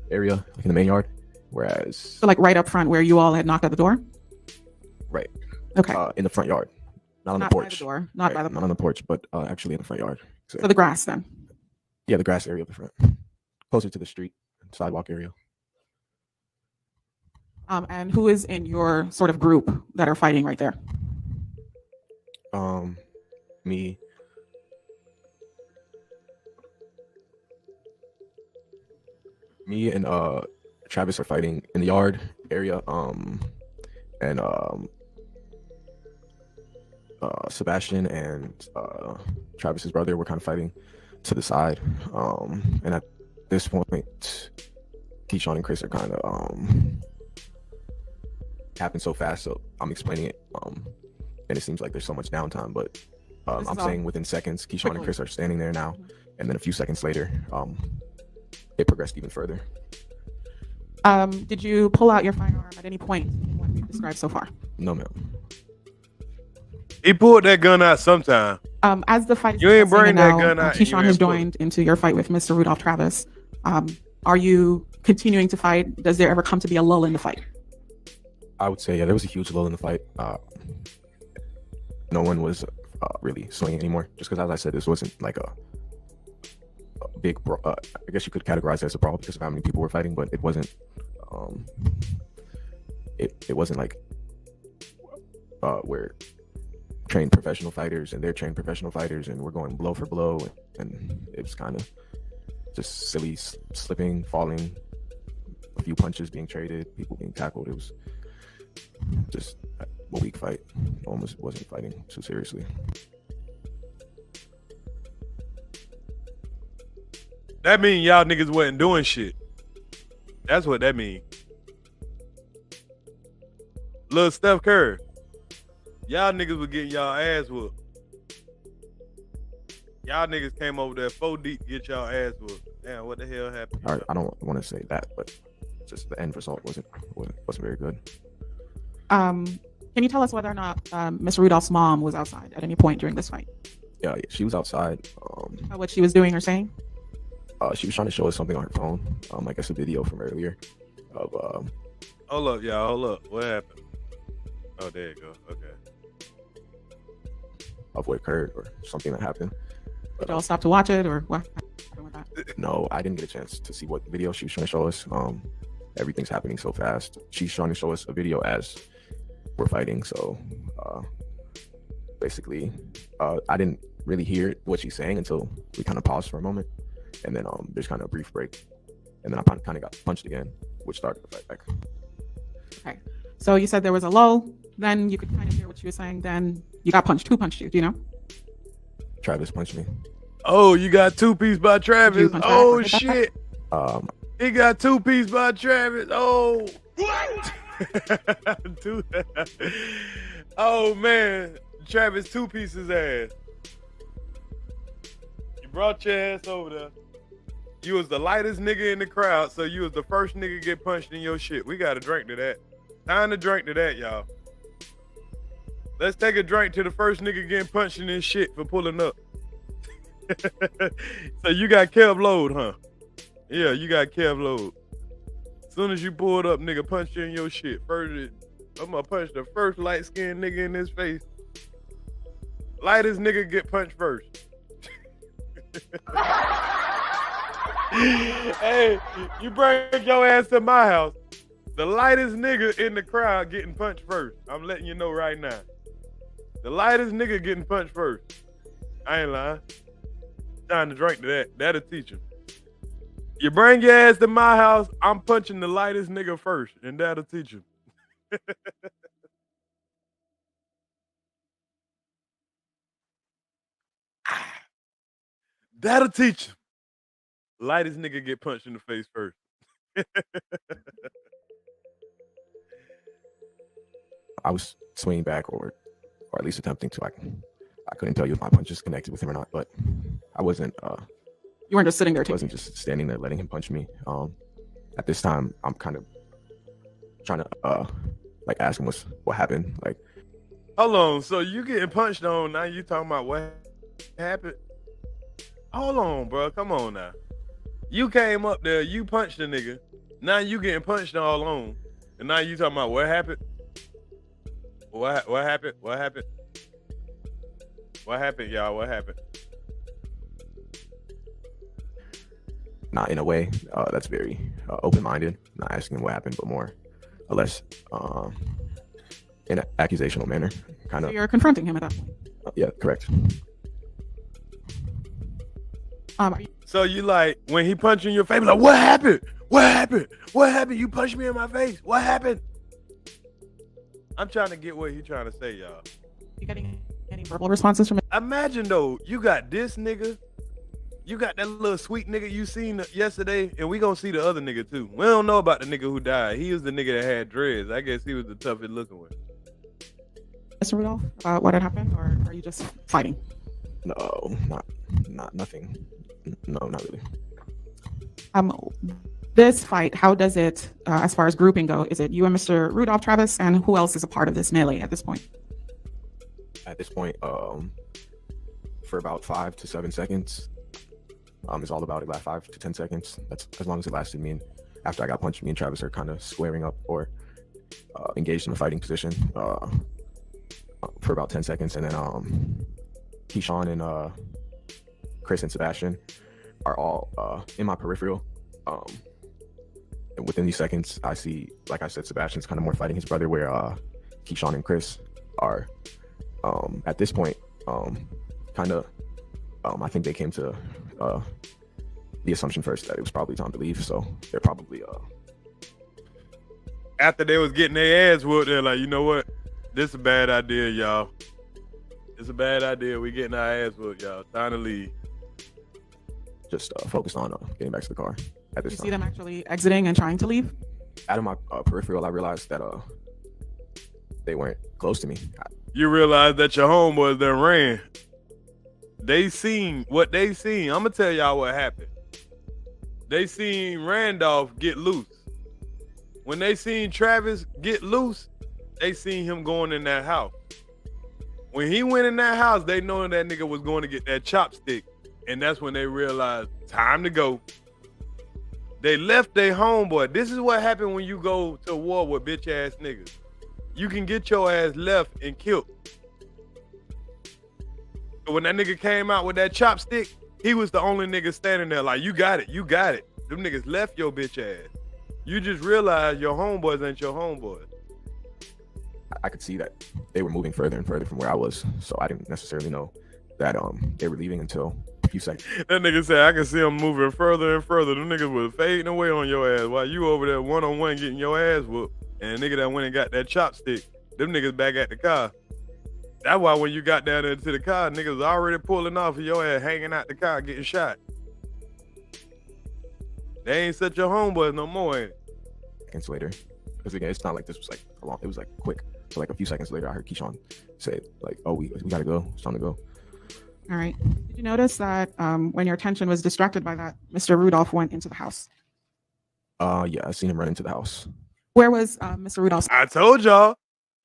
area, like in the main yard. Whereas, so like right up front where you all had knocked at the door? Right. Okay. In the front yard, not on the porch. By the door, not by the porch. Not on the porch, but actually in the front yard. So the grass then? Yeah, the grass area up the front, closer to the street, sidewalk area. And who is in your sort of group that are fighting right there? Me. Me and Travis are fighting in the yard area. And Sebastian and Travis's brother were kind of fighting to the side. And at this point, Keyshawn and Chris are kind of happened so fast, so I'm explaining it. And it seems like there's so much downtime, but I'm saying within seconds, Keyshawn and Chris are standing there now, and then a few seconds later, it progressed even further. Did you pull out your firearm at any point in what we've described so far? No, ma'am. He pulled that gun out sometime. As the fight is you ain't bring that now, gun out. Keyshawn has joined into your fight with Mr. Rudolph Travis. Are you continuing to fight? Does there ever come to be a lull in the fight? I would say, yeah, there was a huge lull in the fight. No one was really swinging anymore, just because, as I said, this wasn't like a big I guess you could categorize it as a brawl because of how many people were fighting, but it wasn't It wasn't like we're trained professional fighters and they're trained professional fighters and we're going blow for blow, and it was kind of just silly slipping, falling, a few punches being traded, people being tackled. It was just a weak fight. Almost wasn't fighting too seriously. That mean y'all niggas wasn't doing shit. That's what that mean. Little Steph Curry, y'all niggas was getting y'all ass whooped. Y'all niggas came over there 4 deep to get y'all ass whooped. Damn, what the hell happened? I don't want to say that, but just the end result wasn't very good. Can you tell us whether or not Miss Rudolph's mom was outside at any point during this fight? Yeah, she was outside. What she was doing or saying? She was trying to show us something on her phone. I guess a video from earlier of Hold up, y'all. Hold up. What happened? Oh, there you go. Okay. of what occurred or something that happened. Did y'all stop to watch it, or what happened with that? No, I didn't get a chance to see what video she was trying to show us. Everything's happening so fast. She's trying to show us a video as we're fighting. So basically, I didn't really hear what she's saying until we kind of paused for a moment. And then there's kind of a brief break. And then I kind of got punched again, which started the fight back. Okay. So you said there was a lull. Then you could kind of hear what she was saying. Then you got punched. Who punched you? Do you know? Travis punched me. Oh, you got 2-piece by Travis. Oh, shit. He got 2-piece by Travis. Oh. What? Oh, man. Travis 2-piece his ass. You brought your ass over there. You was the lightest nigga in the crowd, so you was the first nigga to get punched in your shit. We got to drink to that. Time to drink to that, y'all. Let's take a drink to the first nigga getting punched in his shit for pulling up. So you got Kev load, huh? Yeah, you got Kev load. As soon as you pulled up, nigga punched you in your shit. First, I'm gonna punch the first light-skinned nigga in his face. Lightest nigga get punched first. Hey, you bring your ass to my house. The lightest nigga in the crowd getting punched first. I'm letting you know right now. The lightest nigga getting punched first. I ain't lying. Time to drink to that. That'll teach him. You bring your ass to my house, I'm punching the lightest nigga first, and that'll teach him. That'll teach him. Lightest nigga get punched in the face first. I was swinging back, or at least attempting to. I couldn't tell you if my punches connected with him or not, but I wasn't. You weren't just sitting there. I wasn't just standing there letting him punch me. At this time, I'm kind of trying to like ask him what happened. Like, hold on. So you getting punched on now? You talking about what happened? Hold on, bro. Come on now. You came up there, you punched the nigga. Now you getting punched all on, and now you talking about what happened? What happened? What happened? What happened, y'all? What happened? not in a way that's very open-minded. Not asking him what happened, but more or less in an accusational manner, kind So of. you're confronting him at that point. Yeah, correct. So you like when he punched you in your face, like, what happened? What happened? What happened? You punched me in my face. What happened? I'm trying to get what he's trying to say, y'all. You getting any verbal responses from him? Imagine though, you got this nigga, you got that little sweet nigga you seen yesterday, and we gonna see the other nigga too. We don't know about the nigga who died. He was the nigga that had dreads. I guess he was the toughest looking one. Mr. Rudolph, about what had happened, or are you just fighting? No, not nothing. No, not really. This fight, how does it, as far as grouping go? Is it you and Mr. Rudolph, Travis, and who else is a part of this melee at this point? At this point, for about 5 to 7 seconds, it's all about it. Last 5 to 10 seconds. That's as long as it lasted. Me and after I got punched, me and Travis are kind of squaring up or engaged in a fighting position for about 10 seconds, and then Keyshawn and Chris and Sebastian are all in my peripheral, and within these seconds, I see, like I said, Sebastian's kind of more fighting his brother, where Keyshawn and Chris are at this point kind of I think they came to the assumption first that it was probably time to leave, so they're probably after they was getting their ass whooped, they're like, you know what, this is a bad idea, y'all. It's a bad idea. We getting our ass whooped, y'all. Time to leave. just focused on getting back to the car at this You time. see them actually exiting and trying to leave? Out of my peripheral, I realized that they weren't close to me. You realize that your homeboys done ran. They seen what they seen. I'm gonna tell y'all what happened. They seen Randolph get loose. When they seen Travis get loose, they seen him going in that house. When he went in that house, they know that nigga was going to get that chopstick. And that's when they realized, time to go. They left their homeboy. This is what happened when you go to war with bitch ass niggas. You can get your ass left and killed. But when that nigga came out with that chopstick, he was the only nigga standing there like, you got it, you got it. Them niggas left your bitch ass. You just realized your homeboys ain't your homeboys. I could see that they were moving further and further from where I was, so I didn't necessarily know that they were leaving until a few seconds. That nigga said, I can see them moving further and further. Them niggas was fading away on your ass while you over there one-on-one getting your ass whooped. And the nigga that went and got that chopstick, them niggas back at the car. That's why when you got down there to the car, niggas was already pulling off of your ass, hanging out the car, getting shot. They ain't such your homeboys no more, ain't it? Seconds later, because again, it's not like this was like a long, it was like quick. So like a few seconds later, I heard Keyshawn say like, "Oh, we gotta go. It's time to go." All right. Did you notice that when your attention was distracted by that, Mr. Rudolph went into the house? Yeah, I seen him run into the house. Where was Mr. Rudolph? I told y'all,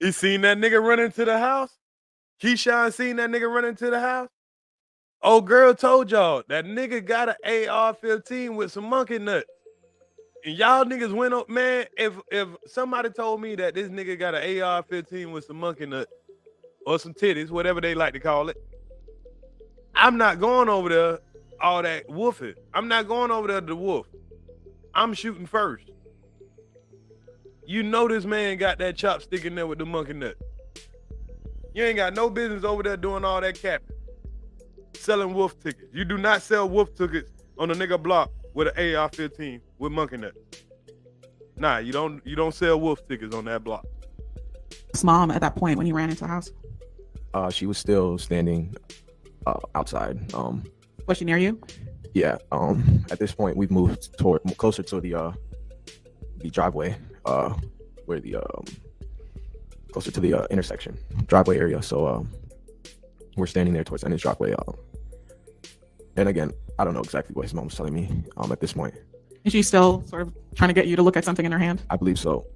he seen that nigga run into the house. Keyshawn seen that nigga run into the house. Old girl told y'all that nigga got an AR-15 with some monkey nuts. And y'all niggas went up, man. If somebody told me that this nigga got an AR-15 with some monkey nuts or some titties, whatever they like to call it, I'm not going over there all that woofing. I'm not going over there to wolf. I'm shooting first. You know this man got that chopstick in there with the monkey nut. You ain't got no business over there doing all that capping. Selling wolf tickets. You do not sell wolf tickets on a nigga block with an AR-15 with monkey nut. Nah, you don't sell wolf tickets on that block. His mom at that point when he ran into the house? She was still standing outside. Was she near you? Yeah. At this point, we've moved closer to the driveway, where the closer to the intersection driveway area. So we're standing there towards the end of the driveway. And again, I don't know exactly what his mom was telling me at this point. Is she still sort of trying to get you to look at something in her hand? I believe so.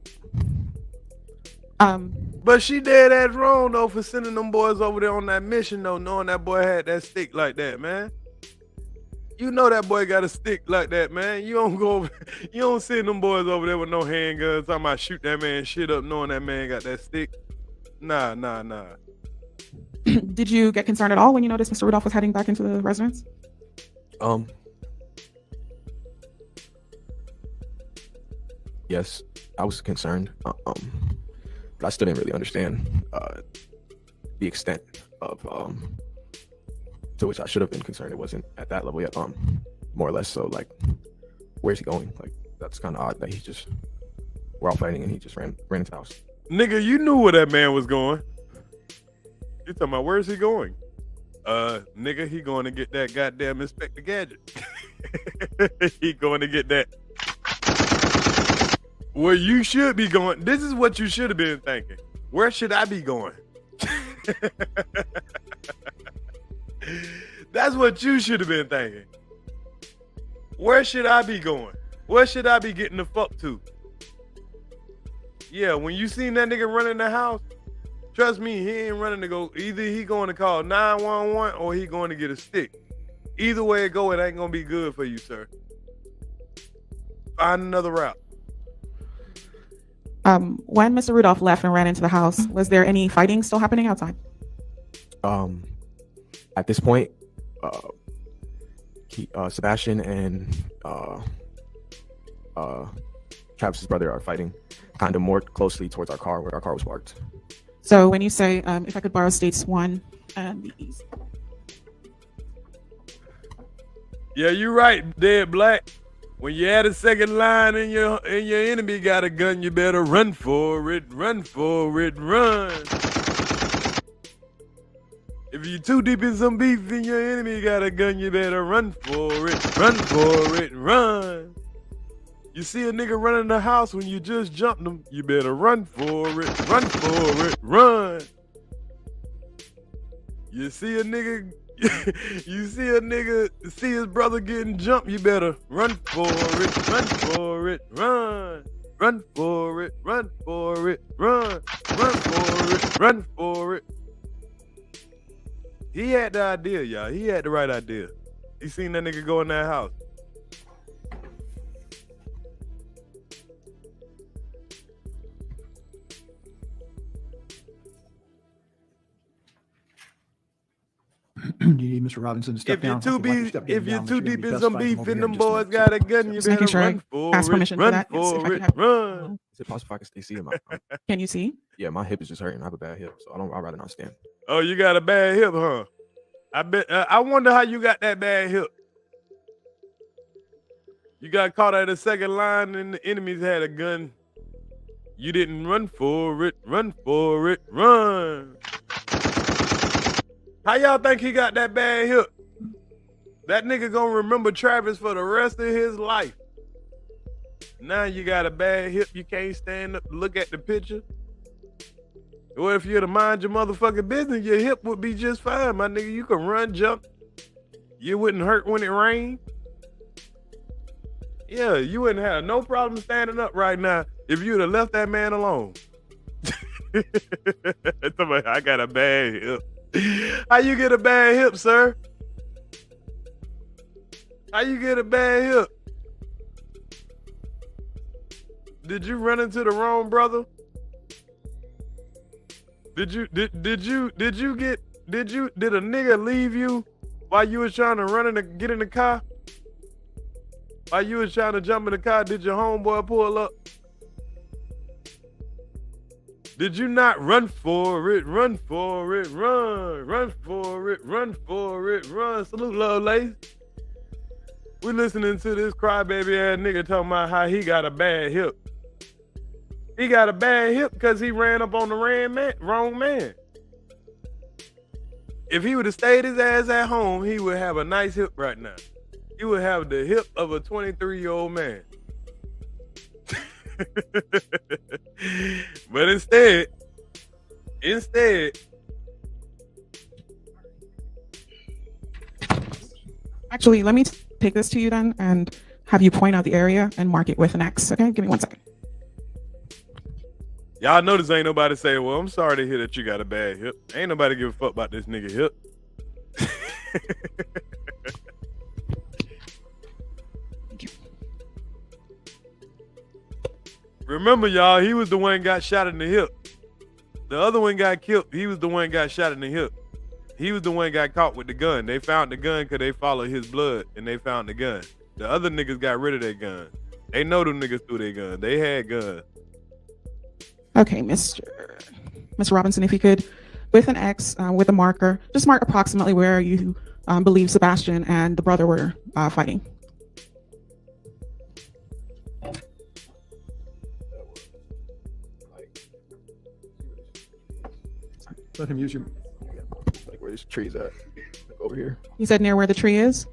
But she dead ass wrong though for sending them boys over there on that mission though, knowing that boy had that stick like that, man. You know that boy got a stick like that, man. You don't go over, you don't send them boys over there with no handguns talking about shoot that man shit up knowing that man got that stick. Nah. Did you get concerned at all when you noticed Mr. Rudolph was heading back into the residence? Yes, I was concerned, but I still didn't really understand the extent of to which I should have been concerned. It wasn't at that level yet. More or less so, like, where's he going? Like, that's kind of odd that we're all fighting and he just ran into the house. Nigga, you knew where that man was going. You talking about where's he going? Nigga, he going to get that goddamn Inspector Gadget. He going to get that. Where you should be going. This is what you should have been thinking. Where should I be going? That's what you should have been thinking. Where should I be going? Where should I be getting the fuck to? Yeah, when you seen that nigga running the house, trust me, he ain't running to go. Either he going to call 911 or he going to get a stick. Either way it go, it ain't going to be good for you, sir. Find another route. When Mr. Rudolph left and ran into the house, was there any fighting still happening outside? At this point, Sebastian and Travis's brother are fighting kind of more closely towards our car, where our car was parked. So when you say, if I could borrow states 1 and these. Yeah, you're right, Dead Black. When you add a second line and your enemy got a gun, you better run for it, run for it, run. If you too deep in some beef and your enemy got a gun, you better run for it, run for it, run. You see a nigga running the house when you just jumped him, you better run for it, run. You see a nigga see his brother getting jumped, you better run for it, run for it, run. Run for it, run for it, run for it, run for it. He had the idea, y'all. He had the right idea. He seen that nigga go in that house. You need Mr. Robinson to step If you're down. too Okay, why don't you deep, step if you're down, too Mr. You're deep gonna in be some testifying beef over and here them in just a boys minute. got a gun, you Just making better sure I run for ask it, permission for run that. Yes, if I for could it, have- run. Is it possible if I can stay seated? Can you see? Yeah, my hip is just hurting. I have a bad hip, so I'd rather not stand. Oh, you got a bad hip, huh? I bet. I wonder how you got that bad hip. You got caught at the second line and the enemies had a gun. You didn't run for it, run for it, run. How y'all think he got that bad hip? That nigga gonna remember Travis for the rest of his life. Now you got a bad hip, you can't stand up, look at the picture. Or if you're to mind your motherfucking business, your hip would be just fine, my nigga. You can run, jump. You wouldn't hurt when it rained. Yeah, you wouldn't have no problem standing up right now if you'd have left that man alone. Somebody, I got a bad hip. How you get a bad hip, sir? How you get a bad hip? Did you run into the wrong brother? Did a nigga leave you while you was trying to get in the car? While you was trying to jump in the car, did your homeboy pull up? Did you not run for it, run for it, run, run for it, run for it, run? Salute, love, ladies. We listening to this crybaby ass nigga talking about how he got a bad hip. He got a bad hip because he ran up on the wrong man. If he would have stayed his ass at home, he would have a nice hip right now. He would have the hip of a 23-year-old man. But instead, Actually, let me take this to you then and have you point out the area and mark it with an X. Okay, give me 1 second. y'all notice ain't nobody say, well, I'm sorry to hear that you got a bad hip. Ain't nobody give a fuck about this nigga hip. Thank you. Remember, y'all, he was the one got shot in the hip. The other one got killed. He was the one got shot in the hip. He was the one got caught with the gun. They found the gun because they followed his blood and they found the gun. The other niggas got rid of their gun. They know them niggas threw their gun. They had guns. Okay, Mr. Robinson, if you could, with an X, with a marker, just mark approximately where you believe Sebastian and the brother were fighting. Let him use your. Like where this tree's at, like over here. You said near where the tree is?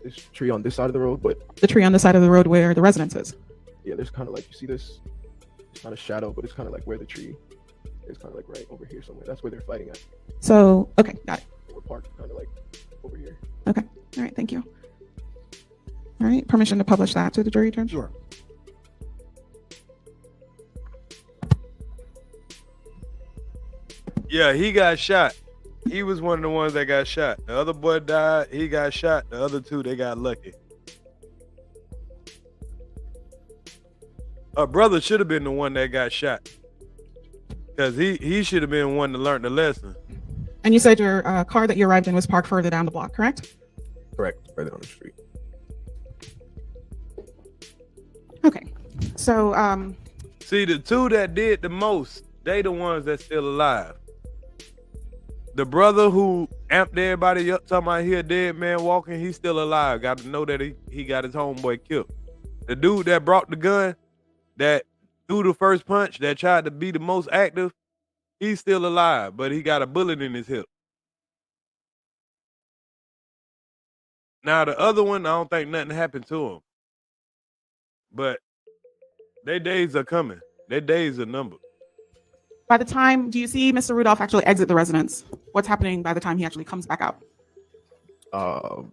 This tree on this side of the road, but The tree on the side of the road where the residence is. yeah, there's kind of like, you see this? It's not a shadow, but it's kind of like where the tree is, kind of like right over here somewhere. That's where they're fighting at. So, okay, got it. We're parked kind of like over here. Okay, all right, thank you. All right, permission to publish that to the jury, Judge? Sure. Yeah, he got shot. He was one of the ones that got shot. The other boy died. He got shot. The other two, they got lucky. Our brother should have been the one that got shot. Because he should have been one to learn the lesson. And you said your car that you arrived in was parked further down the block, correct? Correct, further on the street. Okay, So, See, the two that did the most, they the ones that's still alive. The brother who amped everybody up talking about he a dead man walking, he's still alive. Got to know that he got his homeboy killed. The dude that brought the gun, that threw the first punch, that tried to be the most active, he's still alive, but he got a bullet in his hip. Now, the other one, I don't think nothing happened to him. But their days are coming. Their days are numbered. by the time, do you see Mr. Rudolph actually exit the residence? What's happening by the time he actually comes back out?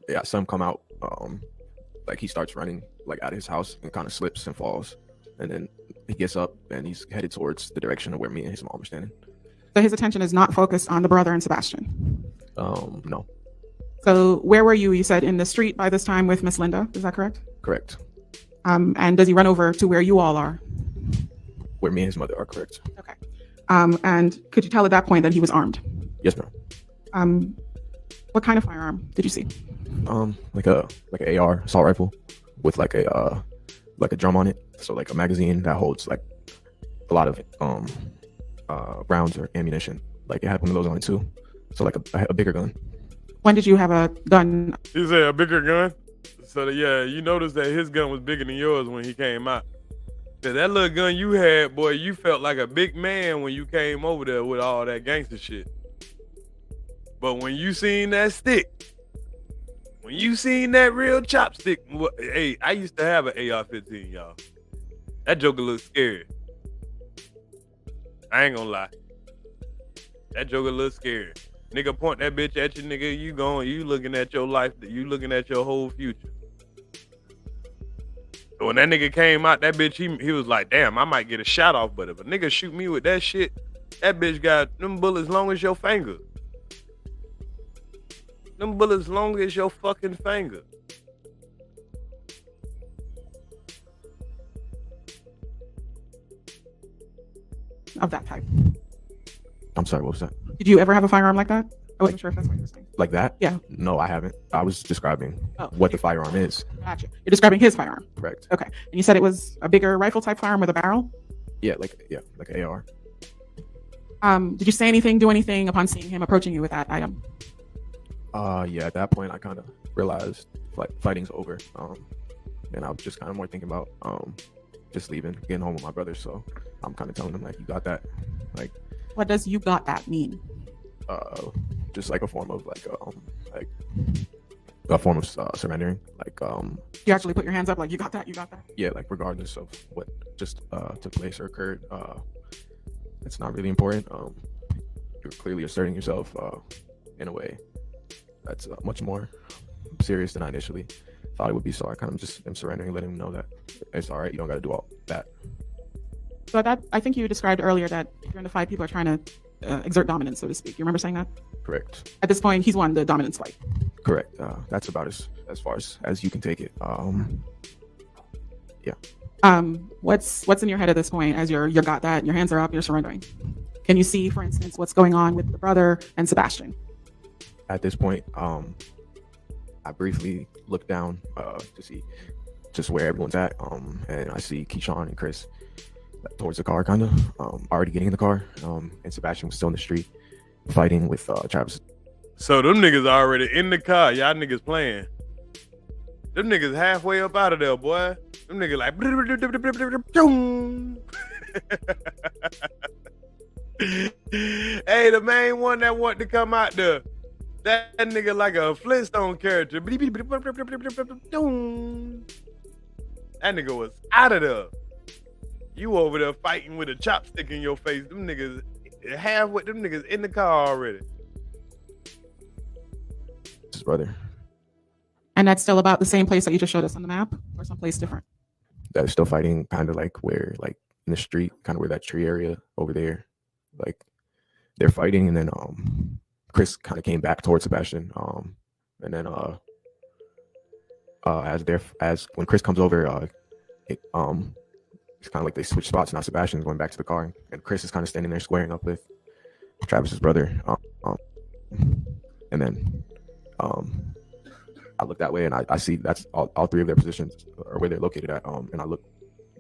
Yeah, I saw him come out. Like he starts running like out of his house and kind of slips and falls, and then he gets up and he's headed towards the direction of where me and his mom are standing. So his attention is not focused on the brother and Sebastian. No. So where were you? You said in the street by this time with Miss Linda. Is that correct? Correct. And does he run over to where you all are? Where me and his mother are. Correct. Okay. And could you tell at that point that he was armed? Yes, ma'am. What kind of firearm did you see? Like an AR assault rifle with like a drum on it. So like a magazine that holds like a lot of rounds or ammunition. Like it had one of those on it too. So like a bigger gun. When did you have a gun? You say a bigger gun? So yeah, you noticed that his gun was bigger than yours when he came out. That little gun you had, boy, you felt like a big man when you came over there with all that gangster shit. But when you seen that stick, when you seen that real chopstick, hey, I used to have an AR-15, y'all. That joker looked scary. I ain't gonna lie. That joker looked scary. Nigga point that bitch at you, nigga, you looking at your life, you looking at your whole future. So when that nigga came out, that bitch, he was like, damn, I might get a shot off, but if a nigga shoot me with that shit, that bitch got them bullets long as your finger. Them bullets long as your fucking finger. Of that type. I'm sorry, what was that? Did you ever have a firearm like that? I wasn't sure if that's what you were saying. Like that? Yeah. No, I haven't. I was describing what the firearm is. Gotcha. You're describing his firearm. Correct. Okay. And you said it was a bigger rifle type firearm with a barrel? Yeah, like an AR. Did you say anything, do anything upon seeing him approaching you with that item? Yeah, at that point I kind of realized fighting's over. And I was just kind of more thinking about just leaving, getting home with my brother. So I'm kind of telling him like, you got that. Like, what does "you got that" mean? Just like a form of a form of surrendering. Like you actually put your hands up like, you got that, you got that? Yeah, like regardless of what just took place or occurred, it's not really important. You're clearly asserting yourself in a way that's much more serious than I initially thought it would be. So I kind of just am surrendering, letting him know that it's all right. You don't got to do all that. So that, I think you described earlier that if you're in the fight, people are trying to exert dominance, so to speak. You remember saying that? Correct. At this point, he's won the dominance fight. Correct. That's about as far as you can take it. Yeah. What's in your head at this point as you got that, your hands are up, you're surrendering? Can you see, for instance, what's going on with the brother and Sebastian? At this point, I briefly look down to see just where everyone's at, and I see Keyshawn and Chris towards the car, kind of already getting in the car, and Sebastian was still in the street fighting with Travis. So them niggas already in the car. Y'all niggas playing. Them niggas halfway up out of there, boy. Them niggas like hey, the main one that want to come out there, that nigga like a Flintstone character. That nigga was out of there. You over there fighting with a chopstick in your face. Them niggas halfway, them niggas in the car already. His brother. And that's still about the same place that you just showed us on the map, or someplace different? That is still fighting, kind of like where, like in the street, kind of where that tree area over there, like they're fighting, and then Chris kind of came back towards Sebastian, and then as when Chris comes over, it's kind of like they switch spots. Now Sebastian's going back to the car, and Chris is kind of standing there squaring up with Travis's brother, and then I look that way, and I see that's all three of their positions or where they're located at, and I look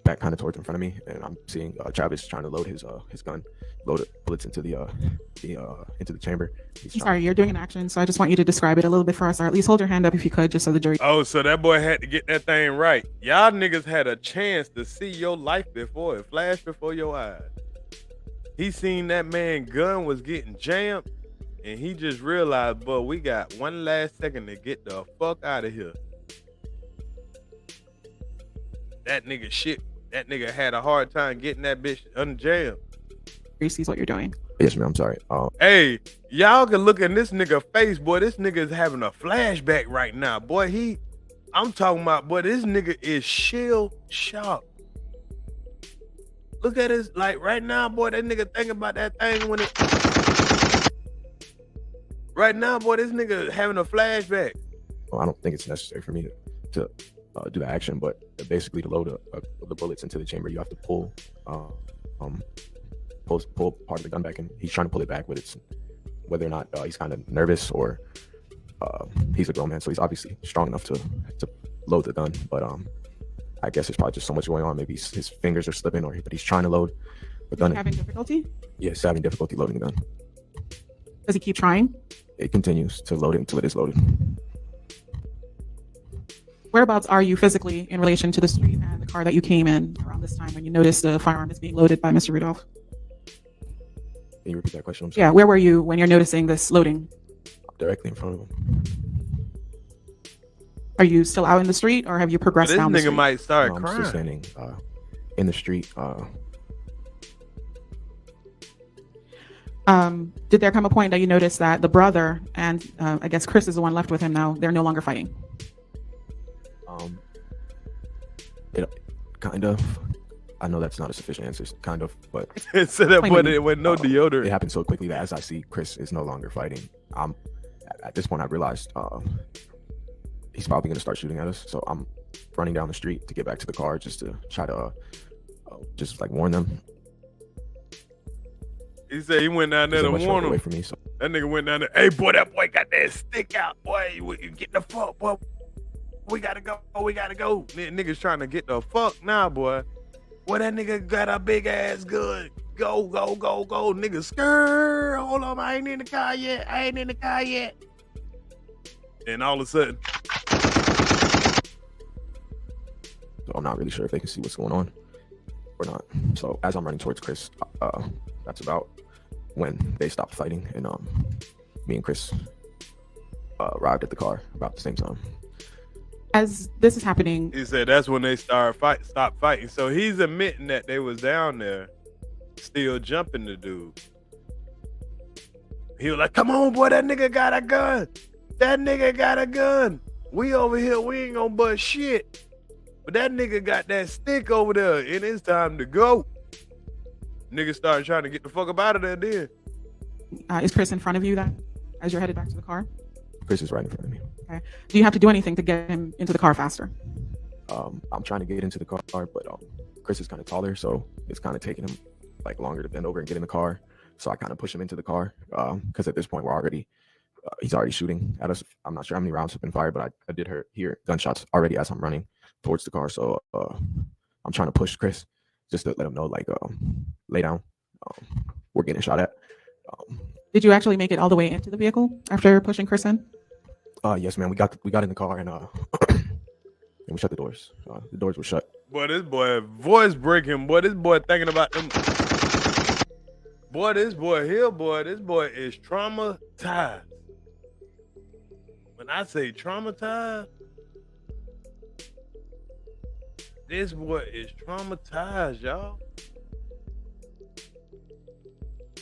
back kind of towards in front of me, and I'm seeing Travis trying to load his gun, load bullets into the chamber. I'm sorry, you're doing an action, so I just want you to describe it a little bit for us, or at least hold your hand up if you could, just so the jury. Oh, so that boy had to get that thing right. Y'all niggas had a chance to see your life before it flashed before your eyes. He seen that man gun was getting jammed, and he just realized, boy, we got one last second to get the fuck out of here. That nigga had a hard time getting that bitch unjammed. He sees what you're doing. Yes, ma'am. I'm sorry. Hey, y'all can look in this nigga face, boy. This nigga is having a flashback right now, boy. I'm talking about, boy, this nigga is shell shocked. Look at his, like, right now, boy, that nigga thinking about that thing when it... Right now, boy, this nigga having a flashback. Well, I don't think it's necessary for me to do the action, but basically to load the bullets into the chamber, you have to pull part of the gun back, and he's trying to pull it back, but it's whether or not he's kind of nervous or he's a grown man, so he's obviously strong enough to load the gun, but I guess there's probably just so much going on. Maybe his fingers are slipping, but he's trying to load the gun. Having difficulty? Yes, having difficulty loading the gun. Does he keep trying? It continues to load it until it is loaded. Whereabouts are you physically in relation to the street and the car that you came in around this time when you noticed the firearm is being loaded by Mr. Rudolph? Can you repeat that question? I'm sorry. Yeah, where were you when you're noticing this loading? Directly in front of him. Are you still out in the street, or have you progressed down the This street? nigga might start I'm crying. still standing in the street. Did there come a point that you noticed that the brother and I guess Chris is the one left with him now, they're no longer fighting? It kind of. I know that's not a sufficient answer, kind of, but So that boy didn't with no it deodorant. happened so quickly that as I see Chris is no longer fighting, at this point I realized he's probably going to start shooting at us. So I'm running down the street to get back to the car just to try to just like warn them. He said he went down there to warn away him. from me, so That nigga went down there. Hey, boy, that boy got that stick out. Boy, you get the fuck, boy. We gotta go. We gotta go. Niggas trying to get the fuck now, boy. Boy, that nigga got a big ass gun. Go, go, go, go. Nigga, skr. Hold on, I ain't in the car yet. And all of a sudden, so I'm not really sure if they can see what's going on or not. So as I'm running towards Chris, that's about when they stopped fighting, and me and Chris arrived at the car about the same time. As this is happening, he said that's when they stop fighting. So he's admitting that they was down there still jumping the dude. He was like, come on, boy, that nigga got a gun. That nigga got a gun. We over here, we ain't gonna bust shit. But that nigga got that stick over there, and it's time to go. Nigga started trying to get the fuck up out of there then. is Chris in front of you then, as you're headed back to the car? Chris is right in front of me. Okay. Do you have to do anything to get him into the car faster? I'm trying to get into the car, but Chris is kind of taller, so it's kind of taking him like longer to bend over and get in the car. So I kind of push him into the car because at this point he's already shooting at us. I'm not sure how many rounds have been fired, but I did hear gunshots already as I'm running towards the car. So I'm trying to push Chris just to let him know, like, lay down. We're getting shot at. Did you actually make it all the way into the vehicle after pushing Chris in? Yes, man. We got in the car and and we shut the doors. The doors were shut. Boy, this boy voice breaking. Boy, this boy thinking about them. Boy, this boy is traumatized. When I say traumatized, this boy is traumatized, y'all.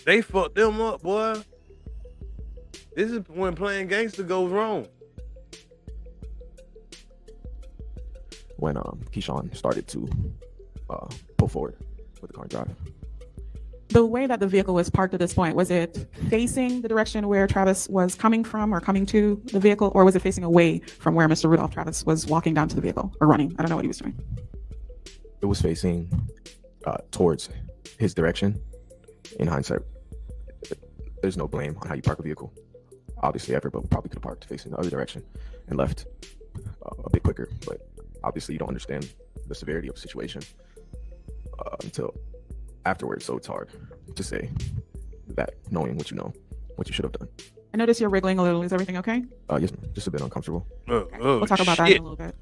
They fucked them up, boy. This is when playing gangster goes wrong. When Keyshawn started to pull forward with the car drive. The way that the vehicle was parked at this point, was it facing the direction where Travis was coming from or coming to the vehicle, or was it facing away from where Mr. Rudolph Travis was walking down to the vehicle or running? I don't know what he was doing. It was facing towards his direction. In hindsight, there's no blame on how you park a vehicle, obviously, ever, but we probably could have parked facing the other direction and left a bit quicker. But obviously, you don't understand the severity of the situation. until afterwards, so it's hard to say that knowing what you know, what you should have done. I notice you're wriggling a little. Is everything okay? Yes, just a bit uncomfortable. We'll talk about that in a little bit.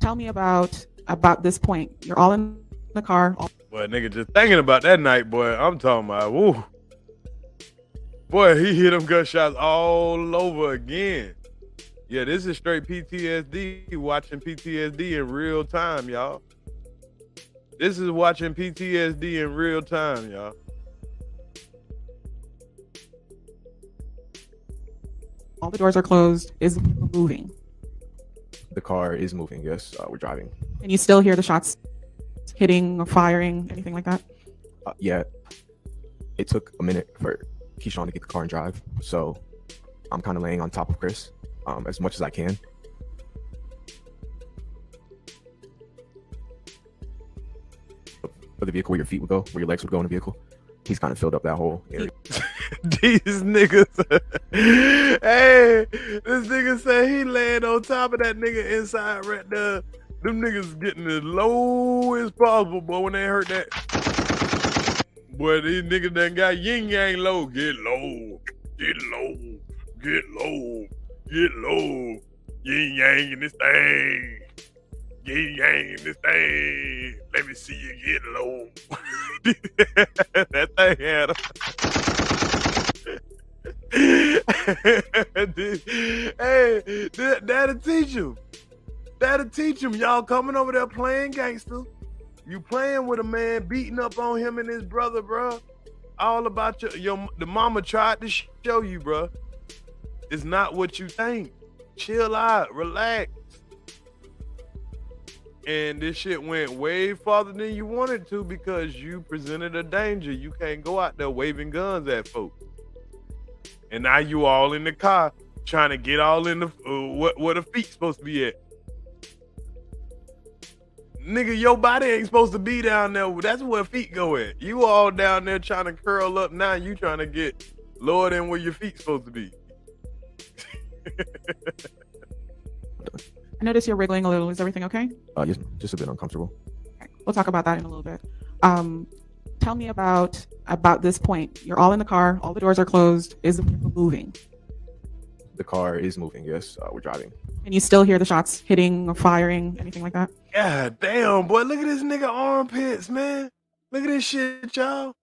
Tell me about this point. You're all in the car. Boy, nigga, just thinking about that night, boy, I'm talking about, woo. Boy, he hit them gunshots all over again. Yeah, this is straight PTSD, watching PTSD in real time, y'all. This is watching PTSD in real time, y'all. All the doors are closed. Is the vehicle moving? The car is moving. Yes, we're driving. Can you still hear the shots hitting or firing, anything like that? Yeah, it took a minute for Keyshawn to get the car and drive, so I'm kind of laying on top of Chris as much as I can. For the vehicle where your feet would go, where your legs would go in the vehicle, he's kind of filled up that whole area. These niggas, hey, this nigga said he laying on top of that nigga inside right there. Them niggas getting as low as possible, boy, when they heard that. Boy, these niggas done got yin yang low. Get low, get low, get low, get low. Yin yang in this thing. Yin yang in this thing. Let me see you get low. That thing had hey, that'll teach him. That'll teach him. Y'all coming over there playing gangster. You playing with a man, beating up on him and his brother, bro. All about the mama tried to show you, bro. It's not what you think. Chill out, relax. And this shit went way farther than you wanted to because you presented a danger. You can't go out there waving guns at folks. And now you all in the car trying to get all in the where the feet supposed to be at. Nigga, your body ain't supposed to be down there. That's where feet go at. You all down there trying to curl up. Now you trying to get lower than where your feet supposed to be. I notice you're wriggling a little. Is everything okay? Yes, just a bit uncomfortable. Okay. We'll talk about that in a little bit. Tell me about this point. You're all in the car. All the doors are closed. Is the vehicle moving? The car is moving. Yes, we're driving. Can you still hear the shots hitting or firing, anything like that? God damn, boy. Look at this nigga armpits, man. Look at this shit, y'all.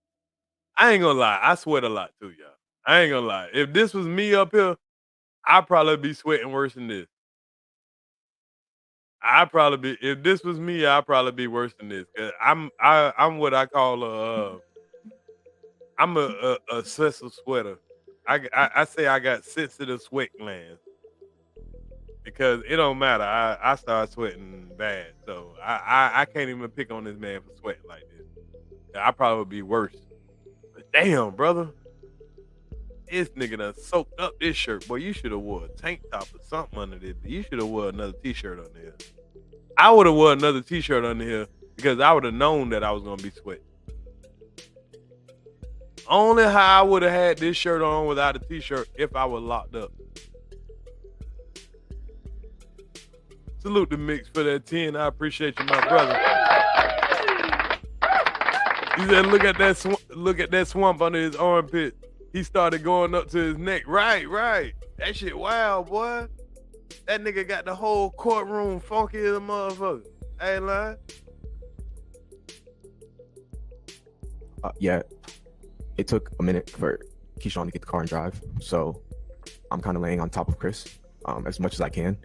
I ain't gonna lie. I sweat a lot too, y'all. I ain't gonna lie. If this was me up here, I'd probably be sweating worse than this. If this was me, I'd probably be worse than this. I'm what I call I'm a obsessive sweater. I say I got sensitive sweat glands because it don't matter. I start sweating bad, so I can't even pick on this man for sweating like this. I probably be worse. But damn, brother, this nigga done soaked up this shirt. Boy, you should have wore a tank top or something under this. You should have wore another t-shirt under here. I would have wore another t-shirt under here because I would have known that I was gonna be sweating. Only how I would have had this shirt on without a t-shirt if I was locked up. Salute the Mix for that 10. I appreciate you, my brother. He said, look at that swamp under his armpit. He started going up to his neck. Right. That shit wild, boy. That nigga got the whole courtroom funky as a motherfucker. I ain't lying. Yeah, it took a minute for Keyshawn to get the car and drive, so I'm kind of laying on top of Chris as much as I can.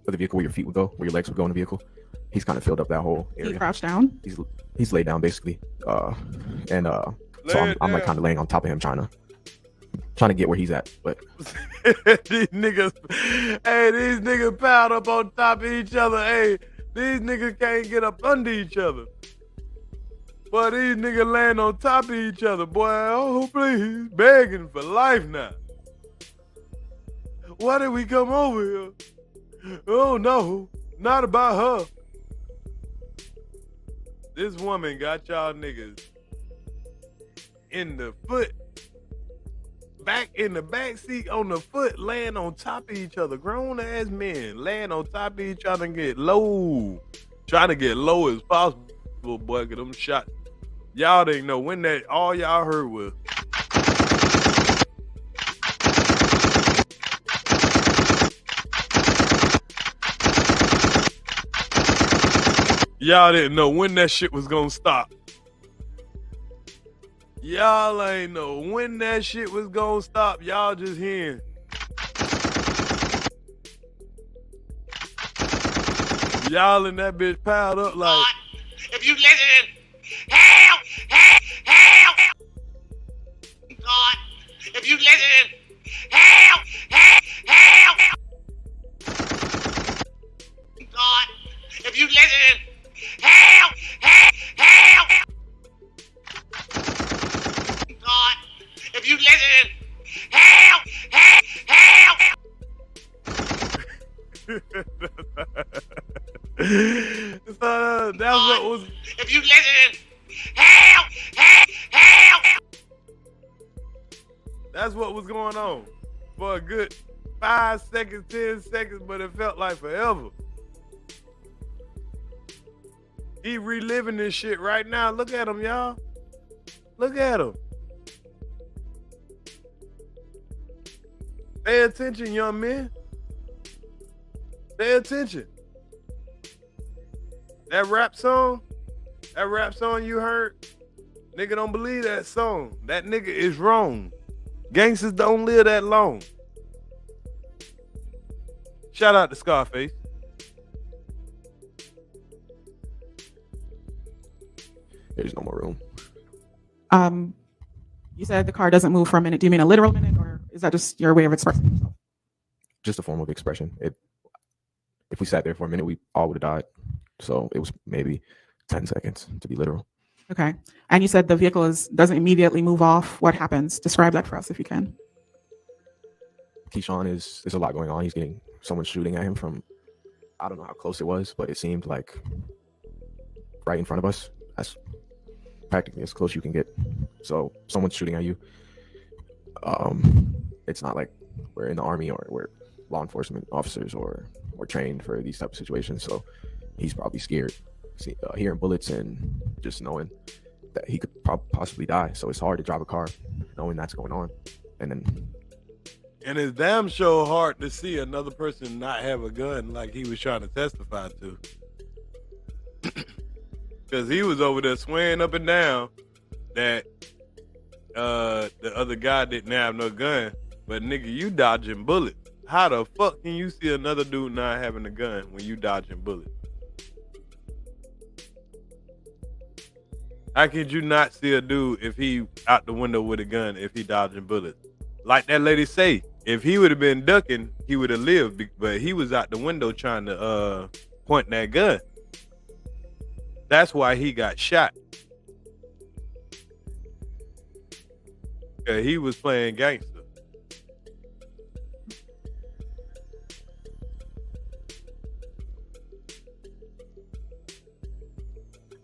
For the vehicle where your feet would go, where your legs would go in the vehicle, he's kind of filled up that whole area. He crouched down? He's laid down basically, so I'm like kind of laying on top of him trying to get where he's at, but these niggas piled up on top of each other. Hey, these niggas can't get up under each other. Boy, these niggas laying on top of each other. Boy, oh please, begging for life now. Why did we come over here? Oh no, not about her. This woman got y'all niggas in the foot. back in the back seat on the foot, laying on top of each other. Grown ass men laying on top of each other and get low. Trying to get low as possible, boy, get them shot. Y'all didn't know when that all y'all heard was y'all didn't know when that shit was gonna stop. Y'all ain't know when that shit was gonna stop. Y'all just hearing. Y'all in that bitch piled up like. If you listen, help, help, help. God, if you listen, help, help, help. God, if you listen, help, help, help. God, if you listen, help, help, help. So that's what was. If you listen, help, help, help. That's what was going on for a good 5 seconds, 10 seconds, but it felt like forever. He reliving this shit right now. Look at him, y'all. Look at him. Pay attention, young men. Pay attention. That rap song you heard, nigga don't believe that song. That nigga is wrong. Gangsters don't live that long. Shout out to Scarface. There's no more room. You said the car doesn't move for a minute. Do you mean a literal minute, or is that just your way of expressing yourself? Just a form of expression. If we sat there for a minute, we all would have died. So it was maybe 10 seconds to be literal. Okay. And you said the vehicle doesn't immediately move off. What happens? Describe that for us if you can. Keyshawn there's a lot going on. He's getting someone shooting at him from, I don't know how close it was, but it seemed like right in front of us. That's practically as close you can get. So someone's shooting at you. It's not like we're in the army or we're law enforcement officers or trained for these type of situations. So he's probably scared, hearing bullets and just knowing that he could possibly die. So it's hard to drive a car knowing that's going on. And it's damn sure hard to see another person not have a gun like he was trying to testify to. Because he was over there swaying up and down that the other guy didn't have no gun. But nigga, you dodging bullets. How the fuck can you see another dude not having a gun when you dodging bullets? How could you not see a dude if he out the window with a gun if he dodging bullets? Like that lady say, if he would have been ducking, he would have lived. But he was out the window trying to point that gun. That's why he got shot. He was playing gangster.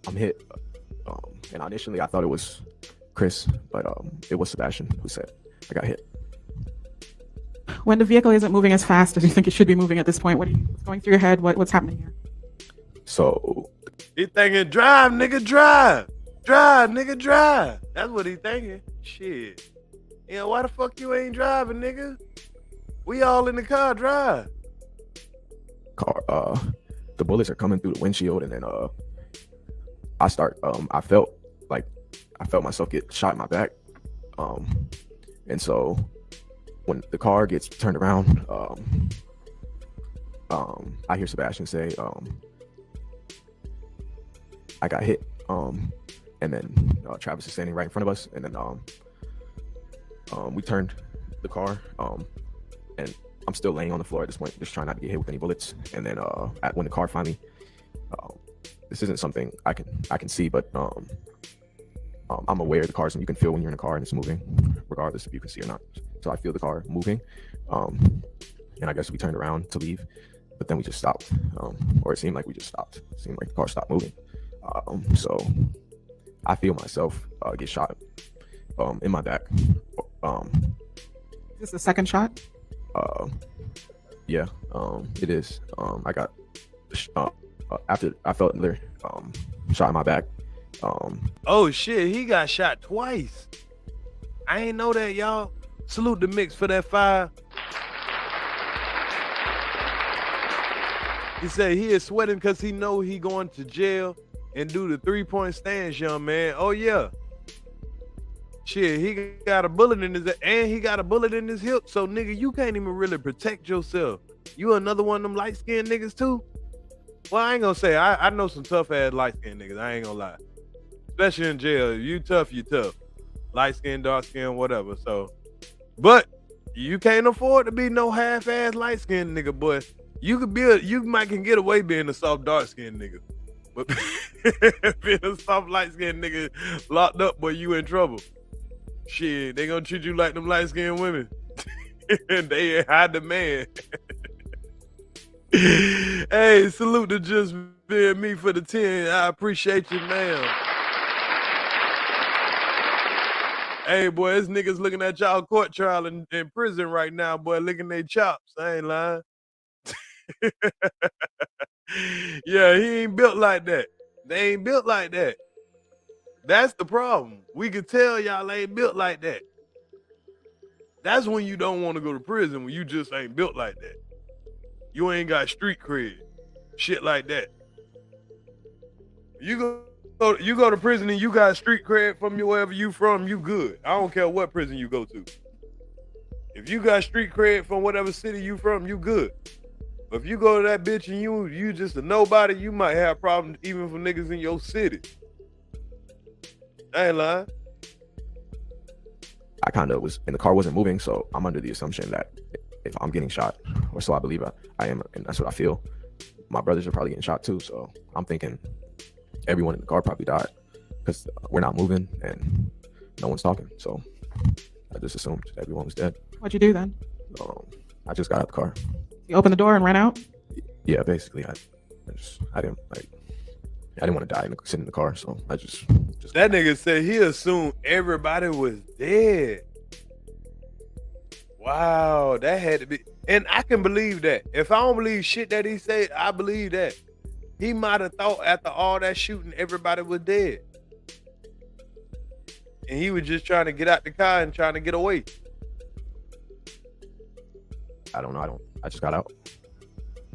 I'm hit. And initially I thought it was Chris, but it was Sebastian who said I got hit. When the vehicle isn't moving as fast as you think it should be moving at this point, what's going through your head? What's happening here? So he thinking, drive, nigga, drive. Drive, nigga, drive. That's what he thinking. Shit. You know, why the fuck you ain't driving, nigga? We all in the car, drive. The bullets are coming through the windshield, and then I felt myself get shot in my back. And so when the car gets turned around, I hear Sebastian say, I got hit. And then Travis is standing right in front of us. And then we turned the car. And I'm still laying on the floor at this point, just trying not to get hit with any bullets. And then when the car finally, this isn't something I can see, but I'm aware of the cars, and you can feel when you're in a car and it's moving, regardless if you can see or not. So I feel the car moving, and I guess we turned around to leave, but then we just stopped, or it seemed like we just stopped. It seemed like the car stopped moving. So I feel myself get shot in my back, This is the second shot. Yeah, it is. I got after I felt another shot in my back. Oh shit, he got shot twice. I ain't know that, y'all. Salute the Mix for that fire. He said he is sweating because he know he going to jail and do the 3-point stance, young man. Oh yeah. Shit, he got a bullet in his and he got a bullet in his hip. So nigga, you can't even really protect yourself. You another one of them light-skinned niggas too? Well, I ain't gonna say I know some tough ass light-skinned niggas. I ain't gonna lie. Especially in jail. You tough, you tough. Light-skinned, dark-skinned, whatever. So, but you can't afford to be no half-ass light-skinned nigga, boy. You might can get away being a soft dark-skinned nigga. But being a soft light-skinned nigga locked up, boy, you in trouble. Shit, they gonna treat you like them light-skinned women. And they in high demand. Hey, salute to just being me for the 10. I appreciate you, man. Hey, boy, this niggas looking at y'all court trial in prison right now, boy, licking their chops. I ain't lying. Yeah, he ain't built like that. They ain't built like that. That's the problem. We can tell y'all ain't built like that. That's when you don't want to go to prison, when you just ain't built like that. You ain't got street cred. Shit like that. You go to prison and you got street cred from wherever you from, you good. I don't care what prison you go to. If you got street cred from whatever city you from, you good. But if you go to that bitch and you just a nobody, you might have problems even for niggas in your city. I ain't lying. I kind of was, and the car wasn't moving, so I'm under the assumption that if I'm getting shot, or so I believe I am, and that's what I feel, my brothers are probably getting shot too, so I'm thinking everyone in the car probably died because we're not moving and no one's talking, so I just assumed everyone was dead. What'd you do then? I just got out of the car. You opened the door and ran out? Yeah, basically, I didn't want to die and sit in the car, so I just that nigga said he assumed everybody was dead. Wow, that had to be, and I can believe that. If I don't believe shit that he said, I believe that. He might have thought after all that shooting, everybody was dead. And he was just trying to get out the car and trying to get away. I don't know. I just got out.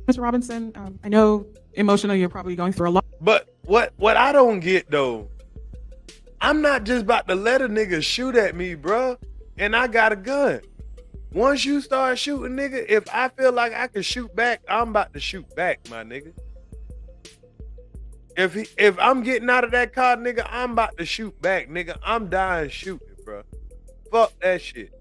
Mr. Robinson, I know emotionally you're probably going through a lot. But what I don't get though, I'm not just about to let a nigga shoot at me, bruh, and I got a gun. Once you start shooting, nigga, if I feel like I can shoot back, I'm about to shoot back, my nigga. If I'm getting out of that car, nigga, I'm about to shoot back, nigga. I'm dying shooting, bruh. Fuck that shit.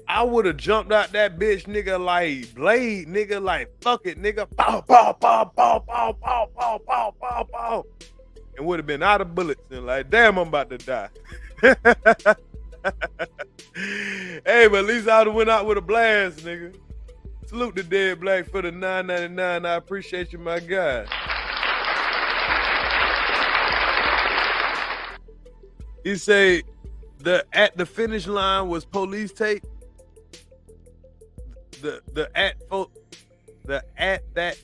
I would have jumped out that bitch, nigga, like Blade, nigga, like fuck it, nigga. Pow, pow, pow, pow, pow, pow, pow, pow, pow, pow. And would have been out of bullets and like, damn, I'm about to die. Hey, but at least I would have went out with a blast, nigga. Salute the Dead Black for the $9.99. I appreciate you, my guy. He say at the finish line was police tape. The at that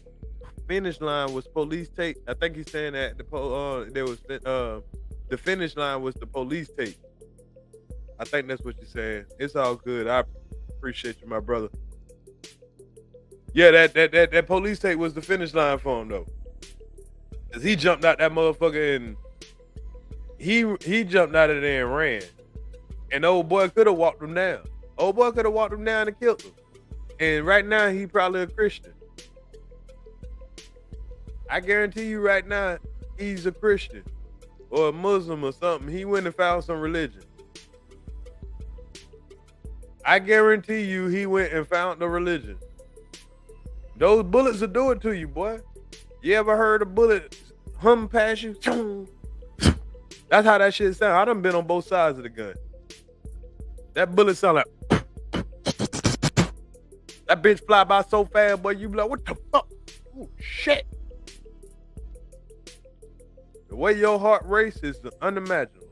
finish line was police tape. I think he's saying that the finish line was the police tape. I think that's what you're saying. It's all good. I appreciate you, my brother. Yeah, that police tape was the finish line for him though. Cause he jumped out that motherfucker and he jumped out of there and ran. And the old boy could have walked him down. Old boy could have walked him down and killed him. And right now, he probably a Christian. I guarantee you right now, he's a Christian or a Muslim or something. He went and found some religion. I guarantee you he went and found the religion. Those bullets will do it to you, boy. You ever heard a bullet hum past you? That's how that shit sound. I done been on both sides of the gun. That bullet sound like... That bitch fly by so fast, boy, you be like, what the fuck? Oh, shit. The way your heart races is unimaginable.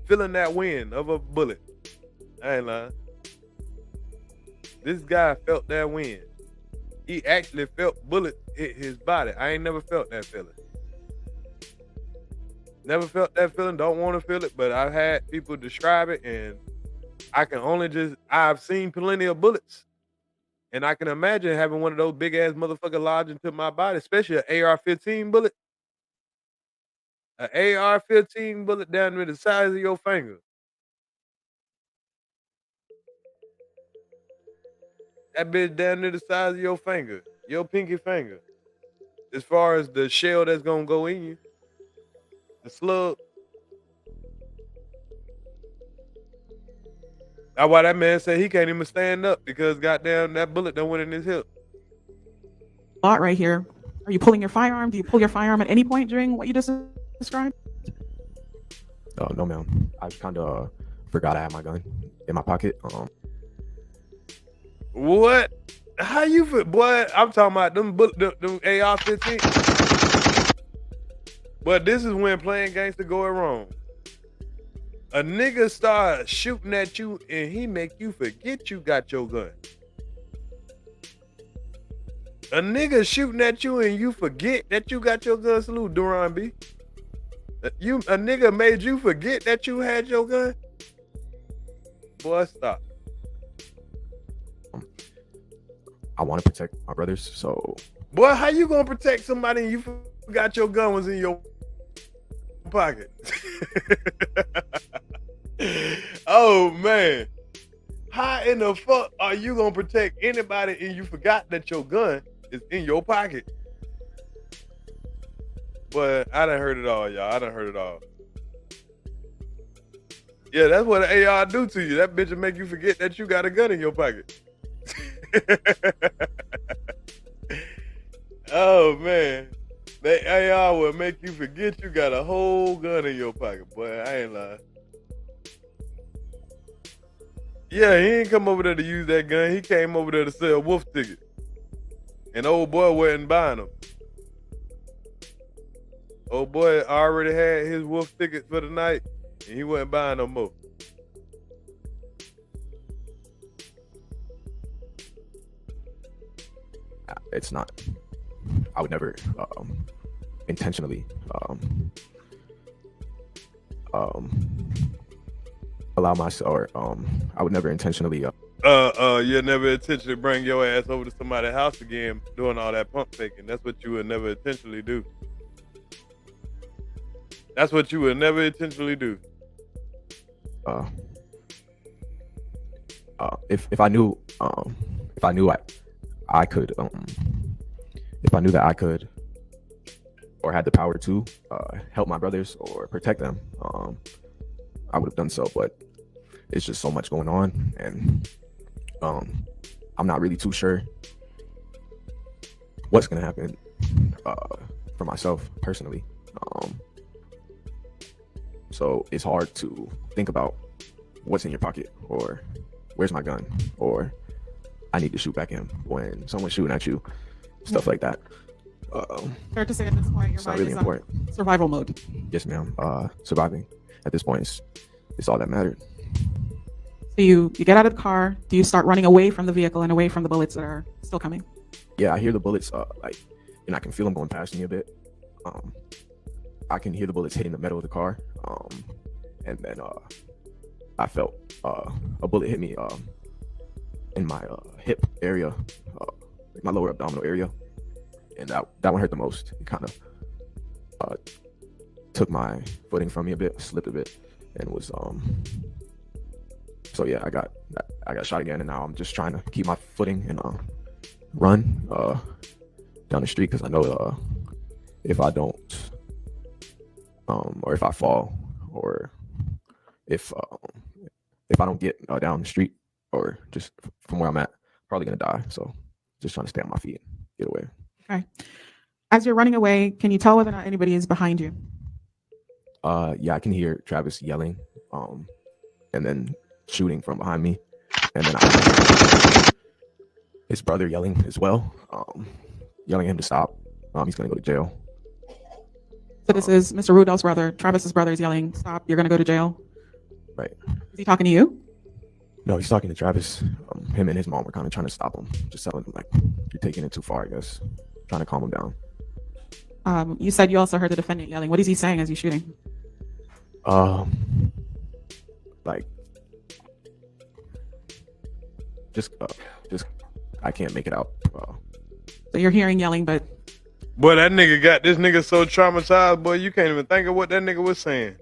Feeling that wind of a bullet. I ain't lying. This guy felt that wind. He actually felt bullets hit his body. I ain't never felt that feeling. Never felt that feeling. Don't want to feel it, but I've had people describe it, and I can only I've seen plenty of bullets. And I can imagine having one of those big ass motherfucker lodge into my body, especially an AR-15 bullet. An AR-15 bullet down to the size of your finger. That bitch down to the size of your finger, your pinky finger. As far as the shell that's gonna go in you, the slug. That's why that man said he can't even stand up because goddamn that bullet done went in his hip. Lot right here. Are you pulling your firearm? Do you pull your firearm at any point during what you just described? Oh no, ma'am. I just kind of forgot I had my gun in my pocket. What? How you feel, boy? I'm talking about them AR-15. But this is when playing gangster going wrong. A nigga start shooting at you and he make you forget you got your gun. A nigga shooting at you and you forget that you got your gun. Salute, Duran B. A nigga made you forget that you had your gun. Boy, stop. I want to protect my brothers, so. Boy, how you gonna protect somebody and you forgot your gun was in your pocket? Oh man, how in the fuck are you gonna protect anybody and you forgot that your gun is in your pocket? But I done heard it all, y'all. I done heard it all. Yeah, that's what an AR do to you. That bitch will make you forget that you got a gun in your pocket. Oh man, that AR will make you forget you got a whole gun in your pocket. Boy, I ain't lying. Yeah, he ain't come over there to use that gun. He came over there to sell wolf tickets. And old boy wasn't buying them. Old boy already had his wolf tickets for the night, and he wasn't buying no more. It's not. I would never intentionally allow myself, or I would never intentionally. You never intentionally bring your ass over to somebody's house again, doing all that pump faking. That's what you would never intentionally do. That's what you would never intentionally do. If I knew I could, if I knew that I could or had the power to help my brothers or protect them, I would have done so. But it's just so much going on, and I'm not really too sure what's gonna happen for myself personally. So it's hard to think about what's in your pocket, or where's my gun, or I need to shoot back in when someone's shooting at you, stuff like that. Fair to say at this point, your It's not mind really is important. on survival mode. Yes, ma'am. Surviving at this point is all that mattered. So you get out of the car. Do you start running away from the vehicle and away from the bullets that are still coming? Yeah, I hear the bullets, and I can feel them going past me a bit. I can hear the bullets hitting the metal of the car, and then I felt a bullet hit me in my hip area, my lower abdominal area, and that one hurt the most. It kind of took my footing from me a bit, slipped a bit, and was so yeah, I got shot again, and now I'm just trying to keep my footing and run down the street, because I know if I don't, or if I fall, or if I don't get down the street, or just from where I'm at, probably gonna die. So just trying to stay on my feet and get away. Okay. As you're running away, can you tell whether or not anybody is behind you? Yeah, I can hear Travis yelling, and then shooting from behind me, and then I hear his brother yelling as well, yelling at him to stop. He's gonna go to jail. So this is Mr. Rudolph's brother. Travis's brother is yelling, "Stop! You're gonna go to jail." Right. Is he talking to you? No, he's talking to Travis. Him and his mom were kind of trying to stop him, just telling him like, "You're taking it too far," I guess, trying to calm him down. You said you also heard the defendant yelling. What is he saying as you're shooting? Like, just I can't make it out. So you're hearing yelling, but Boy, that nigga got this nigga so traumatized, boy, you can't even think of what that nigga was saying.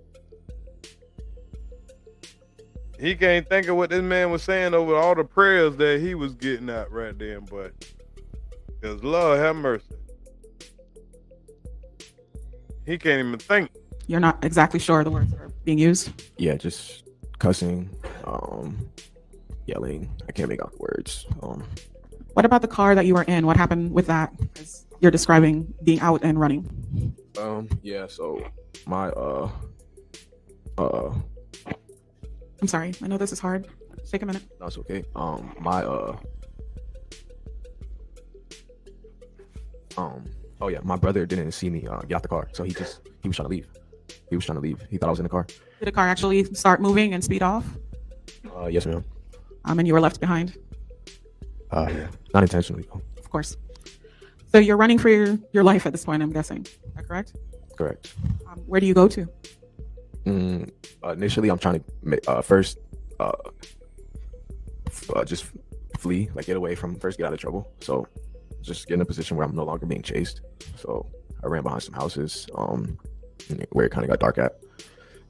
He can't think of what this man was saying over all the prayers that he was getting out right then, boy. Because Lord have mercy. He can't even think. you're not exactly sure the words that are being used. Yeah, just cussing, yelling. I can't make out the words. What about the car that you were in? What happened with that? 'Cause you're describing being out and running. Yeah. So my I'm sorry. I know this is hard. Take a minute. that's okay. Oh yeah, my brother didn't see me get out the car, so he was trying to leave. He thought I was in the car. Did the car actually start moving and speed off? Yes, ma'am. And you were left behind? Yeah, not intentionally though. Of course. So you're running for your life at this point, I'm guessing. Is that correct? Correct. Where do you go to? Initially, I'm trying to first just flee, like get away from, first get out of trouble. So just get in a position where I'm no longer being chased. So I ran behind some houses, where it kind of got dark at,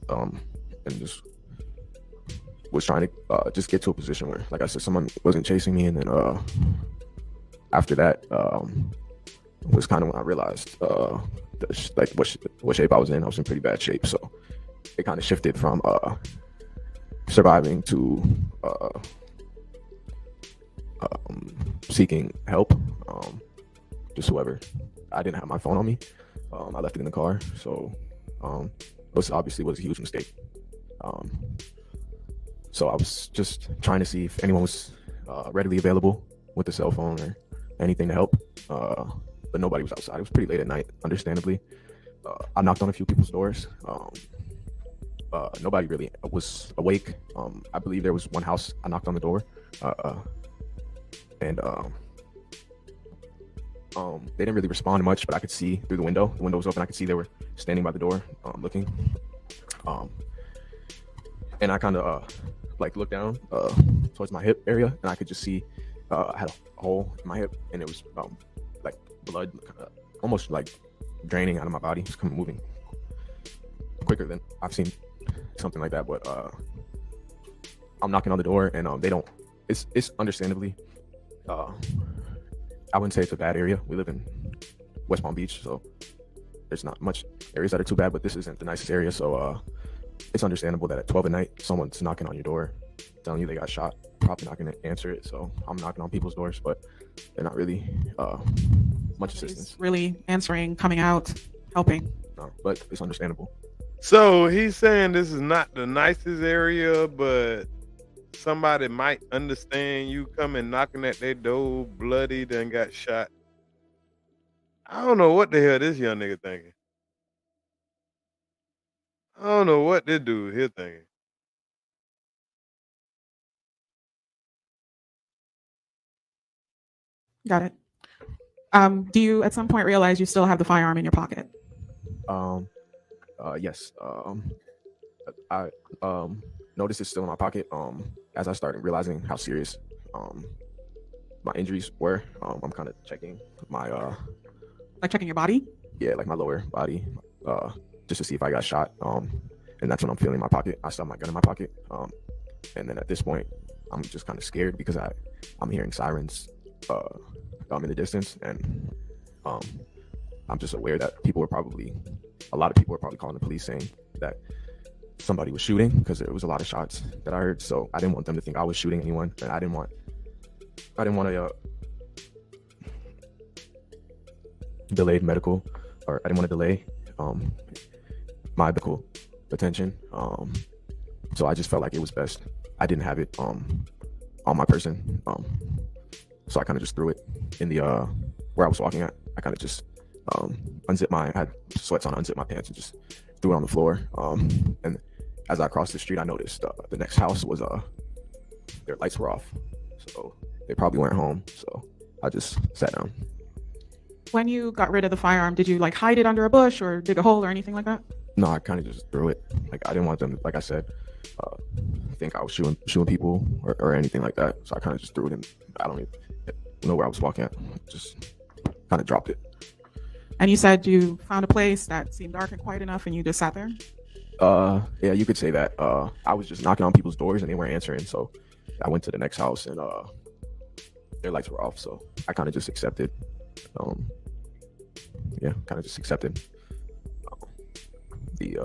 and just was trying to just get to a position where, like I said, someone wasn't chasing me. And then after that was kind of when I realized like what shape I was in. I was in pretty bad shape, so it kind of shifted from surviving to seeking help. Just whoever. I didn't have my phone on me. I left it in the car, so this obviously was a huge mistake. So I was just trying to see if anyone was readily available with a cell phone or anything to help, but nobody was outside. It was pretty late at night, understandably. I knocked on a few people's doors. Nobody really was awake. I believe there was one house I knocked on the door, and they didn't really respond much, but I could see through the window. The window was open. I could see they were standing by the door, looking. And I kind of like looked down towards my hip area, and I could just see I had a hole in my hip, and it was like blood, almost like draining out of my body, just moving quicker than I've seen something like that. But I'm knocking on the door, and they don't. It's understandably. I wouldn't say it's a bad area. We live in West Palm Beach, so there's not much areas that are too bad, but this isn't the nicest area. So it's understandable that at 12 at night, someone's knocking on your door, telling you they got shot. Probably not going to answer it. So I'm knocking on people's doors, but they're not really much assistance. Really answering, coming out, helping. No, but it's understandable. So he's saying this is not the nicest area, but somebody might understand you coming knocking at their door, bloodied and got shot. I don't know what the hell this young nigga thinking. I don't know what this dude here thinking. Got it. Do you at some point realize you still have the firearm in your pocket? Yes. I noticed it's still in my pocket. As I started realizing how serious my injuries were, I'm kind of checking my Like checking your body? Yeah, like my lower body, just to see if I got shot. And that's when I'm feeling my pocket. I still have my gun in my pocket. And then at this point, I'm just kind of scared because I'm hearing sirens in the distance, and I'm just aware that a lot of people were probably calling the police saying that somebody was shooting, because there was a lot of shots that I heard. So I didn't want them to think I was shooting anyone, and I didn't want a delayed medical, or I didn't want to delay my medical attention. So I just felt like it was best. I didn't have it on my person, so I kind of just threw it in the where I was walking at. I kind of just I had sweats on, unzipped my pants, and just threw it on the floor. And as I crossed the street, I noticed the next house was their lights were off, so they probably weren't home. So I just sat down. When you got rid of the firearm, did you like hide it under a bush or dig a hole or anything like that? No, I kind of just threw it. Like I didn't want them, like I said, think I was shooting people or anything like that. So I kind of just threw it in. I don't even know where I was walking at. Just kind of dropped it. And you said you found a place that seemed dark and quiet enough and you just sat there? Yeah, you could say that. I was just knocking on people's doors and they weren't answering. So I went to the next house and their lights were off. So I kind of just accepted. Yeah, kind of just accepted the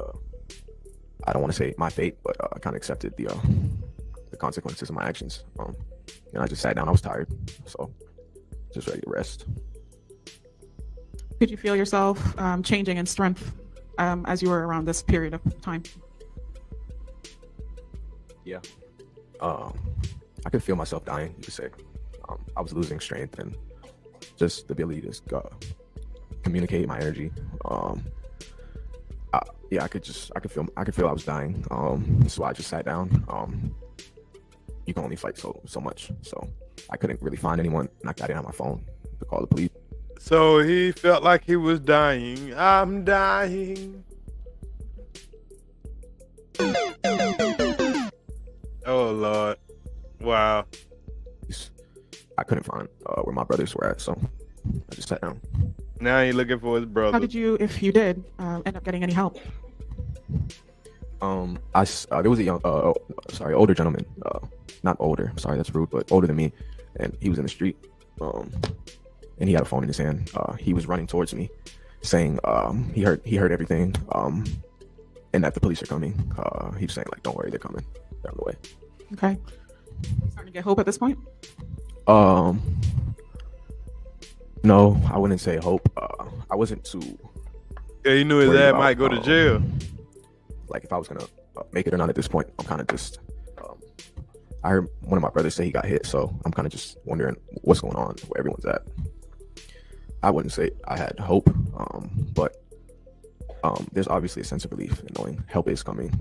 I don't want to say my fate, but I kind of accepted the consequences of my actions. And I just sat down. I was tired, so just ready to rest. Could you feel yourself changing in strength as you were around this period of time? Yeah, I could feel myself dying. You could say I was losing strength and just the ability to communicate my energy. Yeah, I could feel I was dying. So I just sat down. You can only fight so much, so I couldn't really find anyone, and I didn't have my phone to call the police. So he felt like he was dying. I'm dying. Oh Lord! Wow. I couldn't find where my brothers were at, so I just sat down. Now he's looking for his brother. How did you, if you did, end up getting any help? There was a young, older gentleman. Not older, sorry, that's rude, but older than me, and he was in the street. And he had a phone in his hand. He was running towards me, saying he heard everything, and that the police are coming. He was saying like, "Don't worry, they're coming. They're on the way." Okay. Starting to get hope at this point? No, I wouldn't say hope. I wasn't too. Yeah, he knew his dad might go to jail. Like if I was gonna make it or not at this point, I'm kind of just. I heard one of my brothers say he got hit, so I'm kind of just wondering what's going on, where everyone's at. I wouldn't say I had hope, but there's obviously a sense of relief in knowing help is coming.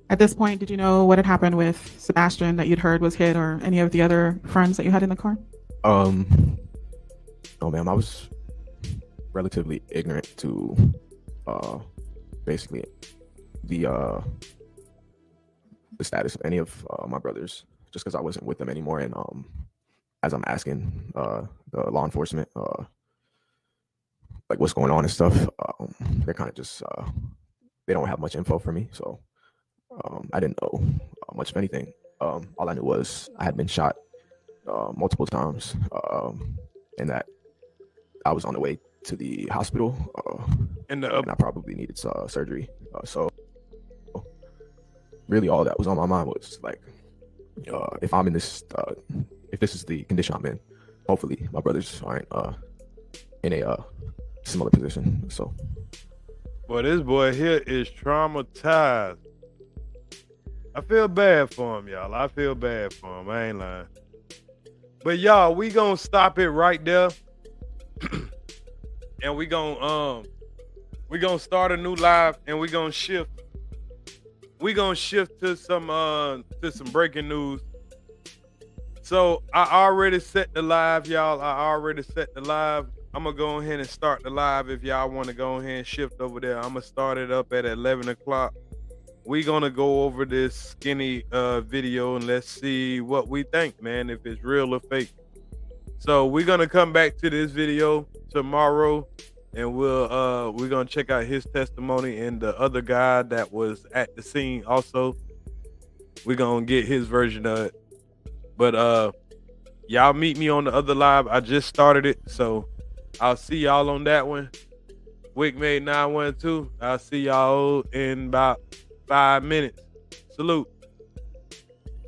At this point, did you know what had happened with Sebastian that you'd heard was hit, or any of the other friends that you had in the car? No, ma'am. I was relatively ignorant to basically the status of any of my brothers, just because I wasn't with them anymore. And as I'm asking the law enforcement like what's going on and stuff, they're kind of just they don't have much info for me, so I didn't know much of anything. All I knew was I had been shot multiple times, and that I was on the way to the hospital, and I probably needed surgery. So really all that was on my mind was like, if I'm in this, if this is the condition I'm in, hopefully my brothers aren't in a similar position. So, boy, this boy here is traumatized. I feel bad for him, y'all. I feel bad for him. I ain't lying. But y'all, we gonna stop it right there, and we gonna start a new live, and we gonna shift. We gonna shift to some breaking news. So I already set the live, y'all. I'm gonna go ahead and start the live. If y'all want to go ahead and shift over there, I'm gonna start it up at 11 o'clock. We gonna go over this skinny video and let's see what we think, man, if it's real or fake. So we're gonna come back to this video tomorrow, and we're gonna check out his testimony and the other guy that was at the scene also. We're gonna get his version of it. But y'all meet me on the other live. I just started it, so I'll see y'all on that one. Wickmade 912. I'll see y'all in about 5 minutes. Salute.